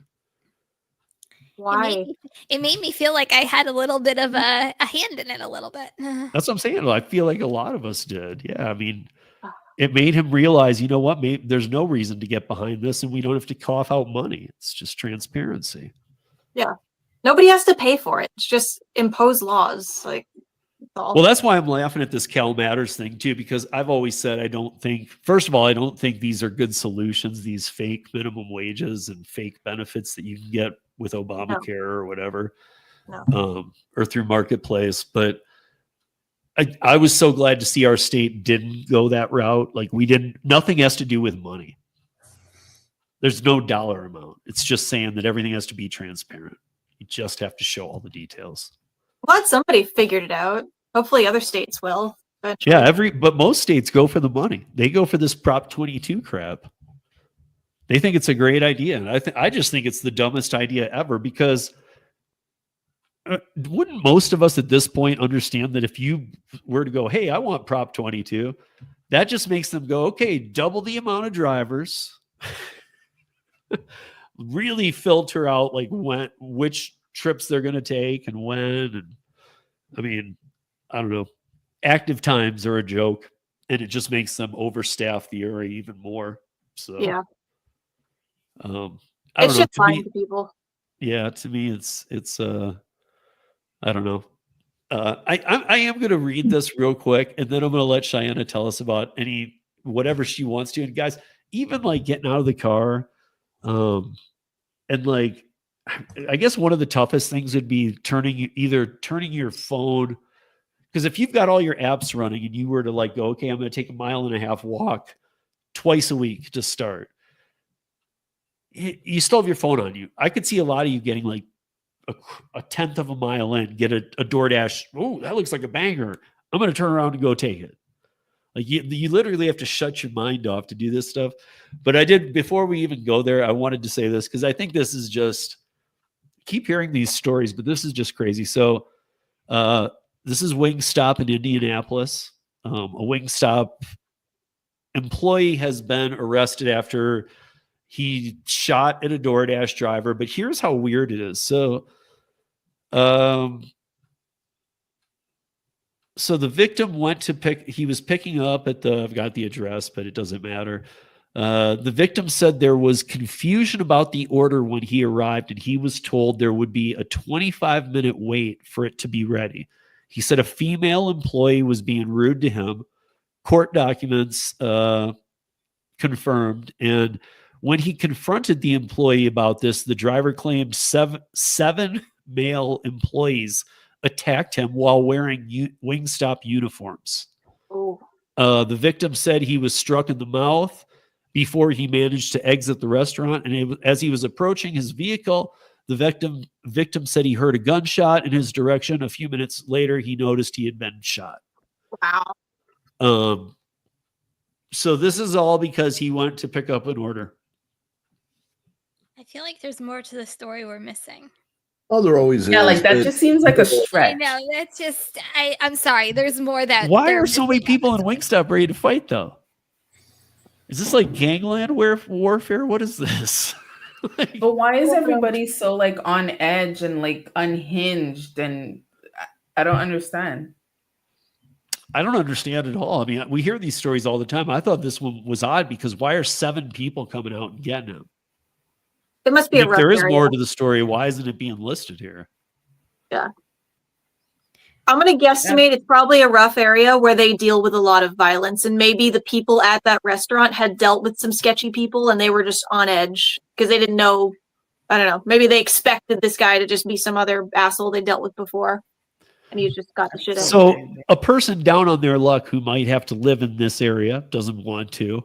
Speaker 4: Why?
Speaker 5: It made me feel like I had a little bit of a hand in it a little bit.
Speaker 1: That's what I'm saying. I feel like a lot of us did. Yeah. I mean, it made him realize, you know what, there's no reason to get behind this and we don't have to cough out money. It's just transparency.
Speaker 4: Yeah. Nobody has to pay for it. It's just impose laws. Like,
Speaker 1: well, that's why I'm laughing at this Cal Matters thing too, because I've always said I don't think these are good solutions, these fake minimum wages and fake benefits that you can get with Obamacare or whatever, or through Marketplace. But I was so glad to see our state didn't go that route. Like nothing has to do with money. There's no dollar amount. It's just saying that everything has to be transparent. You just have to show all the details.
Speaker 4: Glad somebody figured it out. Hopefully other states will. Eventually.
Speaker 1: Yeah, but most states go for the money. They go for this Prop 22 crap. They think it's a great idea. And I just think it's the dumbest idea ever because wouldn't most of us at this point understand that if you were to go, hey, I want Prop 22, that just makes them go, okay, double the amount of drivers. Really filter out like which trips they're going to take and when. And I mean, I don't know. Active times are a joke, and it just makes them overstaff the area even more. So
Speaker 4: yeah,
Speaker 1: I don't
Speaker 4: it's
Speaker 1: know.
Speaker 4: just lying to people.
Speaker 1: Yeah, to me, it's I don't know. I am going to read this real quick, and then I'm going to let Cheyenne tell us about whatever she wants to. And guys, even like getting out of the car. And like, I guess one of the toughest things would be turning your phone. Because if you've got all your apps running and you were to like go, okay, I'm going to take a 1.5 mile walk twice a week to start. You still have your phone on you. I could see a lot of you getting like a 1/10 of a mile in, get a DoorDash. Oh, that looks like a banger. I'm going to turn around and go take it. Like you literally have to shut your mind off to do this stuff. But before we even go there, I wanted to say this because I think this is just, keep hearing these stories, but this is just crazy. So this is Wingstop in Indianapolis. A Wingstop employee has been arrested after he shot at a DoorDash driver. But here's how weird it is. So the victim he was picking up I've got the address, but it doesn't matter. The victim said there was confusion about the order when he arrived, and he was told there would be a 25-minute wait for it to be ready. He said a female employee was being rude to him. Court documents confirmed. And when he confronted the employee about this, the driver claimed seven male employees attacked him while wearing Wingstop uniforms.
Speaker 4: Oh.
Speaker 1: The victim said he was struck in the mouth before he managed to exit the restaurant. And as he was approaching his vehicle, the victim said he heard a gunshot in his direction. A few minutes later, he noticed he had been shot.
Speaker 4: Wow.
Speaker 1: So this is all because he went to pick up an order.
Speaker 5: I feel like there's more to the story we're missing.
Speaker 2: Oh, there always is.
Speaker 6: Yeah, like that just seems like a
Speaker 5: I
Speaker 6: stretch.
Speaker 5: know, that's just, I'm sorry, there's more that.
Speaker 1: Why are so many people in Wingstop ready to fight, though? Is this like gangland warfare? What is this?
Speaker 6: But why is everybody so like on edge and like unhinged? And I don't understand.
Speaker 1: I don't understand at all. I mean, we hear these stories all the time. I thought this one was odd because why are 7 people coming out and getting him?
Speaker 4: It must be
Speaker 1: If there is more to the story, why isn't it being listed here?
Speaker 4: Yeah. I'm going to guesstimate it's probably a rough area where they deal with a lot of violence. And maybe the people at that restaurant had dealt with some sketchy people and they were just on edge because they didn't know I don't know. Maybe they expected this guy to just be some other asshole they dealt with before, and he's just got the shit out.
Speaker 1: So a person down on their luck who might have to live in this area, doesn't want to,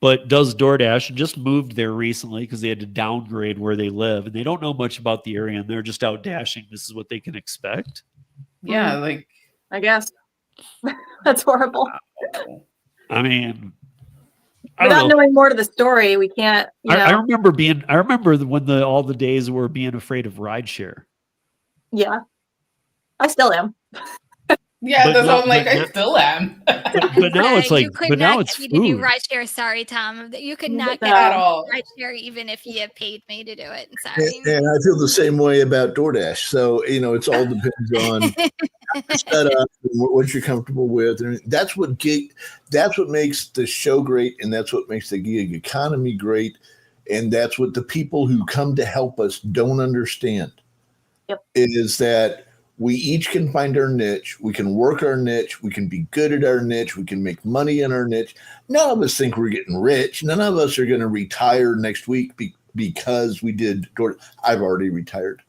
Speaker 1: but does DoorDash and just moved there recently because they had to downgrade where they live and they don't know much about the area and they're just out dashing. This is what they can expect.
Speaker 6: Yeah, like
Speaker 4: I guess that's horrible.
Speaker 1: I mean, I don't
Speaker 4: Without
Speaker 1: know.
Speaker 4: knowing more to the story, we can't.
Speaker 1: I remember when all the days were being afraid of rideshare.
Speaker 4: Yeah, I still am.
Speaker 6: yeah,
Speaker 1: But
Speaker 6: that's
Speaker 1: now-
Speaker 6: what I'm like.
Speaker 1: but
Speaker 6: I
Speaker 1: now-
Speaker 6: still am.
Speaker 1: But now it's like,
Speaker 5: you could
Speaker 1: but now
Speaker 5: not
Speaker 1: it's
Speaker 5: get me to do
Speaker 1: food.
Speaker 5: rideshare. Sorry, Tom. You could not
Speaker 4: At
Speaker 5: get me
Speaker 6: all.
Speaker 5: to do rideshare even if you paid me to do it. Sorry.
Speaker 2: And I feel the same way about DoorDash. So, it's all depends on set up and what you're comfortable with. And that's what makes the show great. And that's what makes the gig economy great. And that's what the people who come to help us don't understand.
Speaker 4: Yep.
Speaker 2: Is that we each can find our niche. We can work our niche. We can be good at our niche. We can make money in our niche. None of us think we're getting rich. None of us are going to retire next week because we did. I've already retired,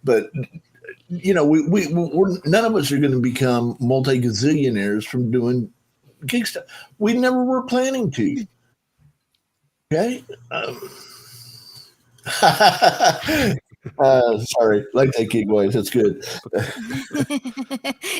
Speaker 2: but we're none of us are going to become multi-gazillionaires from doing gig stuff. We never were planning to. Okay. Sorry, like that gig voice. That's good.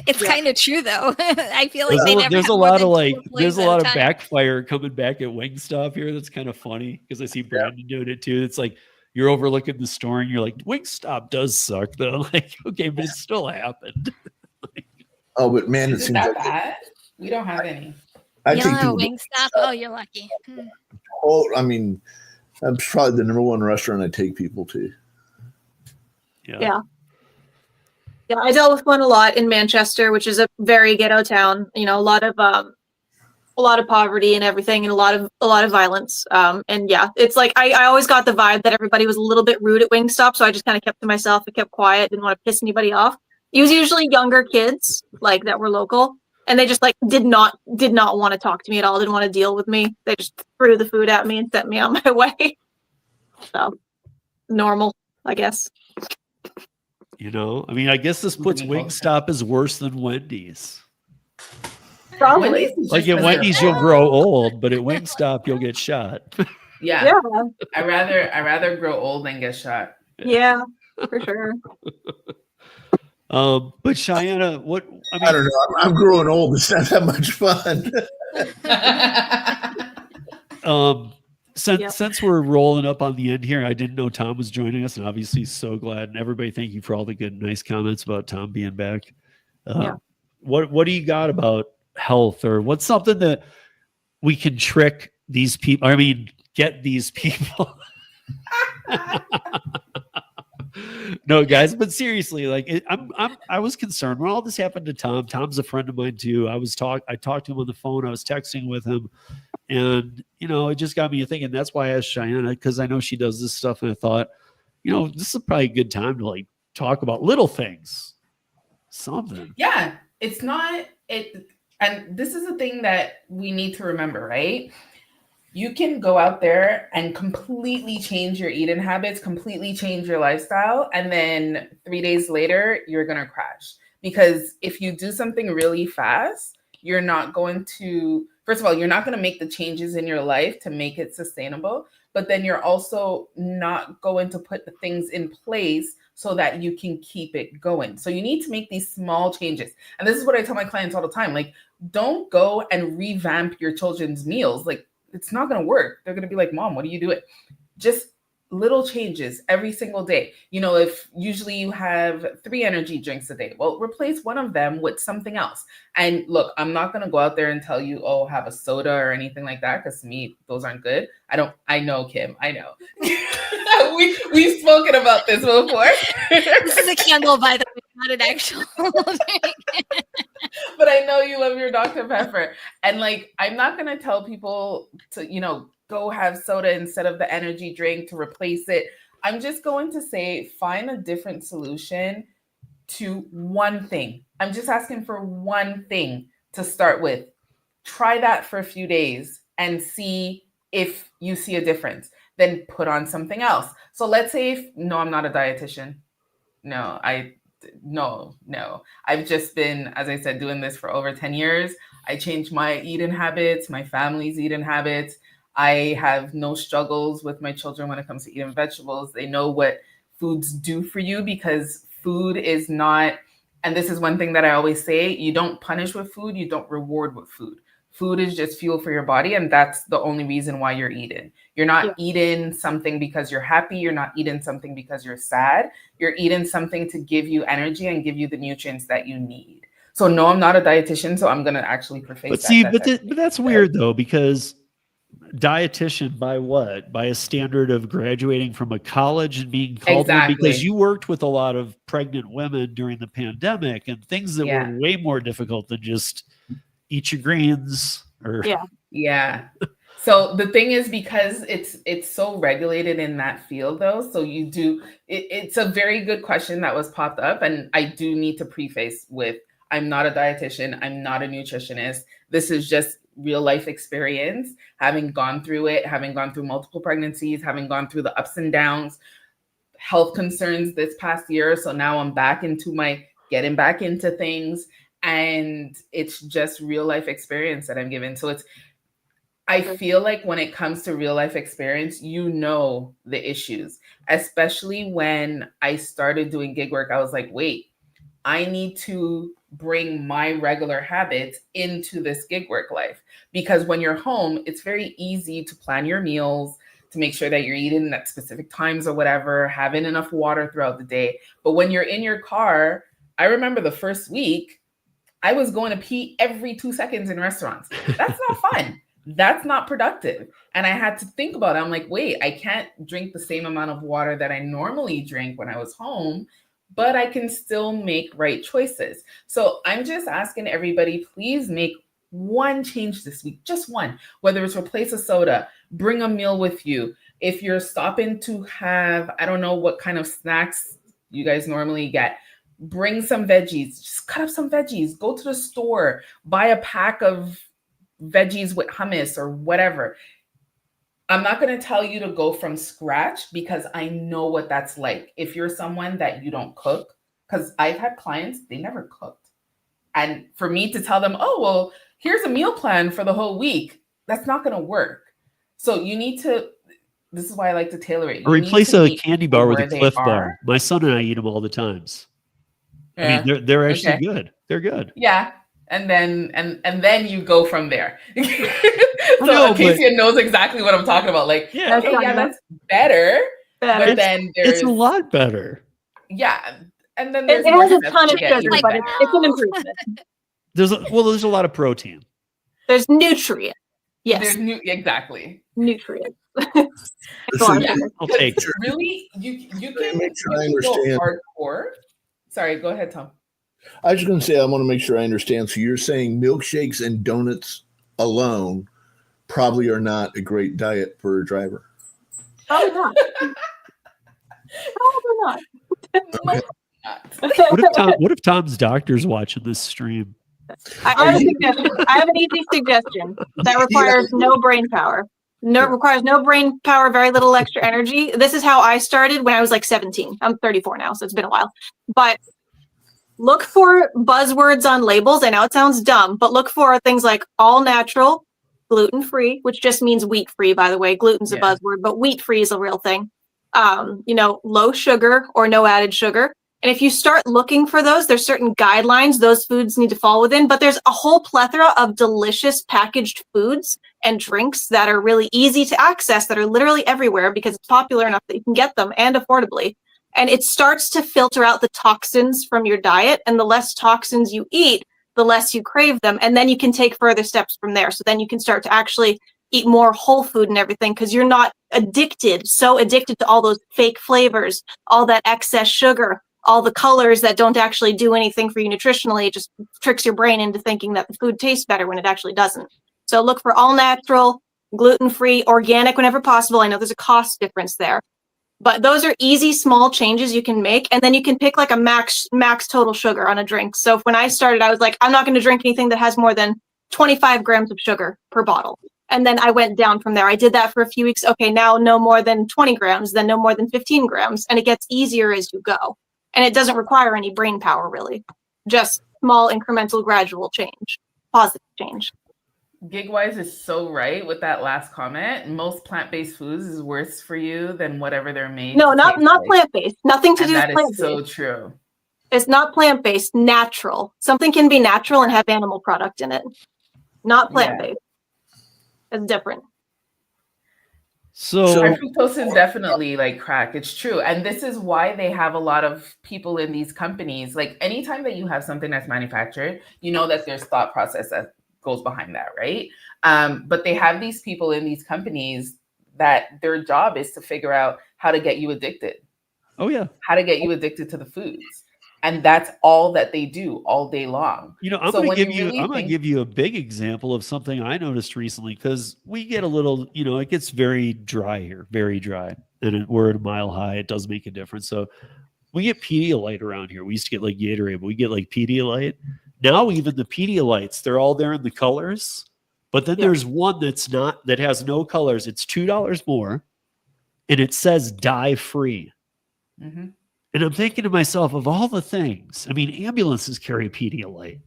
Speaker 5: It's kind of true though. I feel like they never
Speaker 1: There's
Speaker 5: have
Speaker 1: a
Speaker 5: more
Speaker 1: lot
Speaker 5: than
Speaker 1: of
Speaker 5: two employees
Speaker 1: there's a
Speaker 5: at
Speaker 1: lot of
Speaker 5: time.
Speaker 1: backfire coming back at Wingstop here. That's kind of funny because I see Brandon doing it too. It's like you're overlooking the store and you're like, Wingstop does suck though. Like, okay, but it still happened.
Speaker 2: Oh, but man, it
Speaker 6: Is it
Speaker 2: seems
Speaker 6: that
Speaker 2: like
Speaker 6: bad? We don't have any.
Speaker 2: I
Speaker 5: You
Speaker 2: take
Speaker 5: don't know
Speaker 2: people.
Speaker 5: Wingstop? Oh, you're lucky.
Speaker 2: I mean, that's probably the number one restaurant I take people to.
Speaker 4: Yeah. Yeah, I dealt with one a lot in Manchester, which is a very ghetto town. A lot of poverty and everything, and a lot of violence. And yeah, it's like I always got the vibe that everybody was a little bit rude at Wingstop, so I just kind of kept to myself. I kept quiet, didn't want to piss anybody off. It was usually younger kids like that were local, and they just like did not want to talk to me at all. Didn't want to deal with me. They just threw the food at me and sent me on my way. So normal, I guess.
Speaker 1: I mean, I guess this puts Wingstop as worse than Wendy's.
Speaker 4: Probably.
Speaker 6: Wendy's is
Speaker 1: Like
Speaker 6: just
Speaker 1: at
Speaker 6: 'cause
Speaker 1: Wendy's,
Speaker 6: they're
Speaker 1: you'll grow old, but at Wingstop, you'll get shot.
Speaker 6: Yeah.
Speaker 4: Yeah.
Speaker 6: I rather grow old than get shot.
Speaker 4: Yeah, for sure.
Speaker 1: But Cheyenne,
Speaker 2: I don't know. I'm growing old. It's not that much fun.
Speaker 1: Since we're rolling up on the end here, I didn't know Tom was joining us, and obviously so glad. And everybody, thank you for all the good, nice comments about Tom being back. What do you got about health, or what's something that we can trick these people? I mean, get these people. No, guys, but seriously, like I was concerned when all this happened to Tom. Tom's a friend of mine too. I talked to him on the phone. I was texting with him, and it just got me thinking. That's why I asked Cheyenne, because I know she does this stuff, and I thought, this is probably a good time to like talk about little things, something.
Speaker 6: Yeah, it's not it, and this is a thing that we need to remember, right? You can go out there and completely change your eating habits, completely change your lifestyle, and then 3 days later, you're going to crash. Because if you do something really fast, you're not going to, first of all, you're not going to make the changes in your life to make it sustainable, but then you're also not going to put the things in place so that you can keep it going. So you need to make these small changes. And this is what I tell my clients all the time. Like, don't go and revamp your children's meals. Like, it's not going to work. They're going to be like, Mom, what are you doing? Just little changes every single day. If usually you have 3 energy drinks a day, well, replace one of them with something else. And look, I'm not going to go out there and tell you, oh, have a soda or anything like that, because to me, those aren't good. I know, Kim, I know. We've spoken about this before.
Speaker 5: This is a candle, by the way, not an actual drink.
Speaker 6: But I know you love your Dr. Pepper. And like, I'm not going to tell people to, go have soda instead of the energy drink to replace it. I'm just going to say, find a different solution to one thing. I'm just asking for one thing to start with. Try that for a few days and see if you see a difference. then put on something else. So let's say I'm not a dietitian. No. I've just been, as I said, doing this for over 10 years. I changed my eating habits, my family's eating habits. I have no struggles with my children when it comes to eating vegetables. They know what foods do for you, because food is not, and this is one thing that I always say, you don't punish with food, you don't reward with food. Food is just fuel for your body, and that's the only reason why you're eating. You're not eating something because you're happy. You're not eating something because you're sad. You're eating something to give you energy and give you the nutrients that you need. So no, I'm not a dietitian, so I'm going to actually preface
Speaker 1: But
Speaker 6: that.
Speaker 1: see, but that's weird though, because dietitian by what? By a standard of graduating from a college and being called one, because you worked with a lot of pregnant women during the pandemic and things that were way more difficult than just eat your greens or
Speaker 6: So the thing is, because it's so regulated in that field though, so you do it's a very good question that was popped up, and I do need to preface with, I'm not a dietitian, I'm not a nutritionist. This is just real life experience, having gone through it, having gone through multiple pregnancies, having gone through the ups and downs, health concerns this past year. So now I'm back into getting back into things. And it's just real life experience that I'm given. So I feel like when it comes to real life experience, the issues, especially when I started doing gig work. I was like, wait, I need to bring my regular habits into this gig work life, because when you're home, it's very easy to plan your meals, to make sure that you're eating at specific times or whatever, having enough water throughout the day. But when you're in your car, I remember the first week, I was going to pee every 2 seconds in restaurants. That's not fun. That's not productive. And I had to think about it. I'm like, wait, I can't drink the same amount of water that I normally drink when I was home, but I can still make right choices. So I'm just asking everybody, please make one change this week, just one, whether it's replace a soda, bring a meal with you. If you're stopping to have, I don't know what kind of snacks you guys normally get, bring some veggies, just cut up some veggies, go to the store, buy a pack of veggies with hummus or whatever. I'm not going to tell you to go from scratch, because I know what that's like. If you're someone that you don't cook, because I've had clients, they never cooked. And for me to tell them, oh, well, here's a meal plan for the whole week, that's not going to work. So you need to, this is why I like to tailor it.
Speaker 1: Or replace a candy bar with a Cliff Bar. My son and I eat them all the times. I mean, they're actually good. They're good.
Speaker 6: Yeah. And then you go from there. So Casey knows exactly what I'm talking about. Like, that's better. But then
Speaker 1: it's a lot better.
Speaker 6: Yeah. And then
Speaker 4: it has a ton of sugar, but it's an improvement.
Speaker 1: There's a lot of protein.
Speaker 4: There's nutrient. Yes.
Speaker 6: There's exactly.
Speaker 4: Nutrient.
Speaker 1: I'll take it.
Speaker 6: Really, you can
Speaker 2: make sure I understand.
Speaker 6: Hardcore. Sorry, go ahead, Tom.
Speaker 2: I was going to say, I want to make sure I understand. So you're saying milkshakes and donuts alone probably are not a great diet for a driver?
Speaker 4: Probably not. Probably
Speaker 1: not. What if Tom's doctor's watching this stream?
Speaker 4: I have a suggestion. I have an easy suggestion that requires no brain power. Requires no brain power, very little extra energy. This is how I started when I was like 17. I'm 34 now, so it's been a while. But look for buzzwords on labels. I know it sounds dumb, but look for things like all natural, gluten-free, which just means wheat-free, by the way. Gluten's a buzzword, but wheat-free is a real thing. Low sugar or no added sugar. And if you start looking for those, there's certain guidelines those foods need to fall within, but there's a whole plethora of delicious packaged foods and drinks that are really easy to access, that are literally everywhere because it's popular enough that you can get them and affordably. And it starts to filter out the toxins from your diet, and the less toxins you eat, the less you crave them. And then you can take further steps from there. So then you can start to actually eat more whole food and everything, because you're not so addicted to all those fake flavors, all that excess sugar, all the colors that don't actually do anything for you nutritionally. It just tricks your brain into thinking that the food tastes better when it actually doesn't. So look for all natural, gluten-free, organic whenever possible. I know there's a cost difference there, but those are easy, small changes you can make. And then you can pick like a max total sugar on a drink. So when I started, I was like, I'm not going to drink anything that has more than 25 grams of sugar per bottle. And then I went down from there. I did that for a few weeks. Okay, now no more than 20 grams, then no more than 15 grams. And it gets easier as you go. And it doesn't require any brain power, really. Just small, incremental, gradual change, positive change.
Speaker 6: GigWise is so right with that last comment. Most plant-based foods is worse for you than whatever they're made.
Speaker 4: No, not plant-based. Nothing to do with plant-based.
Speaker 6: That is so true.
Speaker 4: It's not plant-based, natural. Something can be natural and have animal product in it. Not plant-based. It's different.
Speaker 1: So
Speaker 6: fructose is definitely like crack. It's true. And this is why they have a lot of people in these companies. Like anytime that you have something that's manufactured, you know that there's thought process that goes behind that, right? But they have these people in these companies that their job is to figure out how to get you addicted.
Speaker 1: Oh yeah.
Speaker 6: How to get you addicted to the foods. And that's all that they do all day long.
Speaker 1: You know, I'm going to give you a big example of something I noticed recently, because we get a little, you know, it gets very dry here, very dry. And we're at a mile high. It does make a difference. So we get Pedialyte around here. We used to get like Gatorade, but we get like Pedialyte. Now even the Pedialytes, they're all there in the colors. But then there's one that's not, that has no colors. It's $2 more. And it says dye free.
Speaker 6: Mm-hmm.
Speaker 1: And I'm thinking to myself, of all the things, I mean, ambulances carry Pedialyte.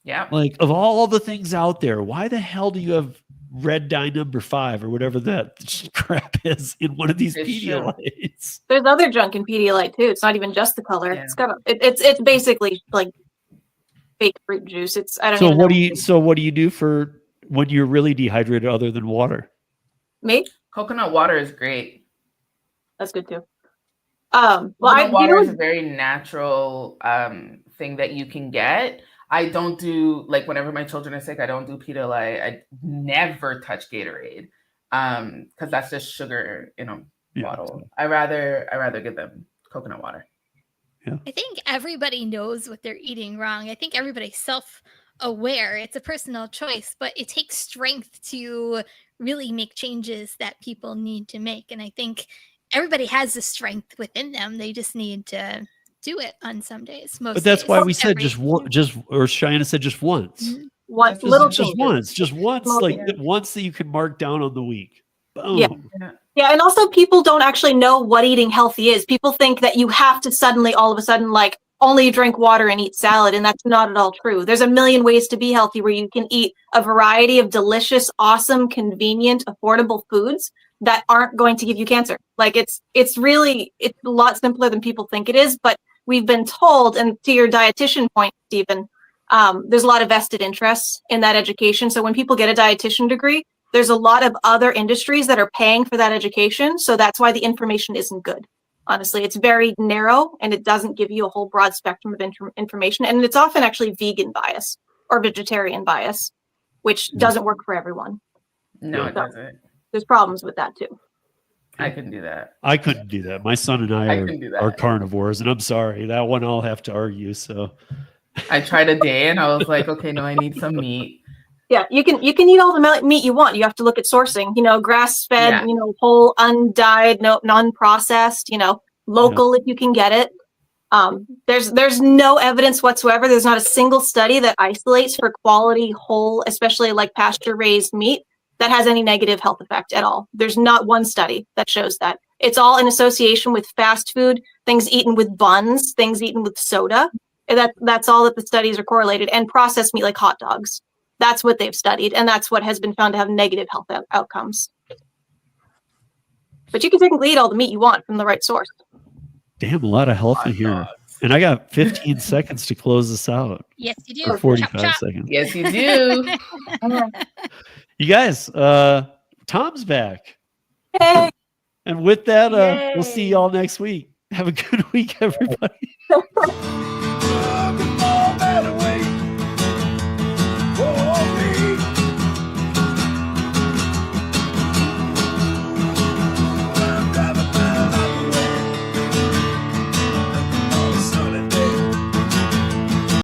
Speaker 6: Yeah.
Speaker 1: Like, of all the things out there, why the hell do you have red dye number 5 or whatever that crap is in one of these Pedialytes?
Speaker 4: There's other junk in Pedialyte too. It's not even just the color.
Speaker 6: Yeah.
Speaker 4: It's got it's basically like fake fruit juice. It's I don't
Speaker 1: So
Speaker 4: even
Speaker 1: what
Speaker 4: know.
Speaker 1: do you so what do you do for when you're really dehydrated other than water?
Speaker 4: Me?
Speaker 6: Coconut water is great.
Speaker 4: That's good too.
Speaker 6: Water is a very natural thing that you can get. I don't do, like, whenever my children are sick, I don't do Pedialyte. I never touch Gatorade because that's just sugar in a bottle. I rather give them coconut water.
Speaker 1: Yeah.
Speaker 5: I think everybody knows what they're eating wrong. I think everybody's self-aware. It's a personal choice, but it takes strength to really make changes that people need to make. And I think everybody has the strength within them. They just need to do it on some days. Most
Speaker 1: but that's
Speaker 5: days.
Speaker 1: why we said or Cheyenne said just once.
Speaker 5: Mm-hmm.
Speaker 4: One
Speaker 1: Just
Speaker 4: little
Speaker 1: once, like once that you can mark down on the week. Boom.
Speaker 4: Yeah, and also people don't actually know what eating healthy is. People think that you have to suddenly, all of a sudden, like only drink water and eat salad, and that's not at all true. There's a million ways to be healthy where you can eat a variety of delicious, awesome, convenient, affordable foods that aren't going to give you cancer. Like it's a lot simpler than people think it is, but we've been told, and to your dietitian point, Stephen, there's a lot of vested interests in that education. So when people get a dietitian degree, there's a lot of other industries that are paying for that education. So that's why the information isn't good. Honestly, it's very narrow and it doesn't give you a whole broad spectrum of information. And it's often actually vegan bias or vegetarian bias, which doesn't work for everyone.
Speaker 6: No, it doesn't.
Speaker 4: There's problems with that too.
Speaker 6: I couldn't do that.
Speaker 1: I couldn't do that. My son and I are carnivores, and I'm sorry. That one I'll have to argue. So
Speaker 6: I tried a day and I was like, okay, no, I need some meat.
Speaker 4: Yeah, you can eat all the meat you want. You have to look at sourcing, grass-fed, whole, undyed, non-processed, local if you can get it. There's no evidence whatsoever. There's not a single study that isolates for quality, whole, especially like pasture-raised meat that has any negative health effect at all. There's not one study that shows that. It's all in association with fast food, things eaten with buns, things eaten with soda. That's all that the studies are correlated, and processed meat like hot dogs. That's what they've studied, and that's what has been found to have negative health outcomes. But you can technically eat all the meat you want from the right source.
Speaker 1: Damn, a lot of health in here. And I got 15 seconds to close this out.
Speaker 5: Yes, you do.
Speaker 1: Or 45
Speaker 5: chop, chop.
Speaker 1: seconds.
Speaker 6: Yes, you do.
Speaker 1: You guys, Tom's back.
Speaker 4: Hey.
Speaker 1: And with that, we'll see y'all next week. Have a good week, everybody.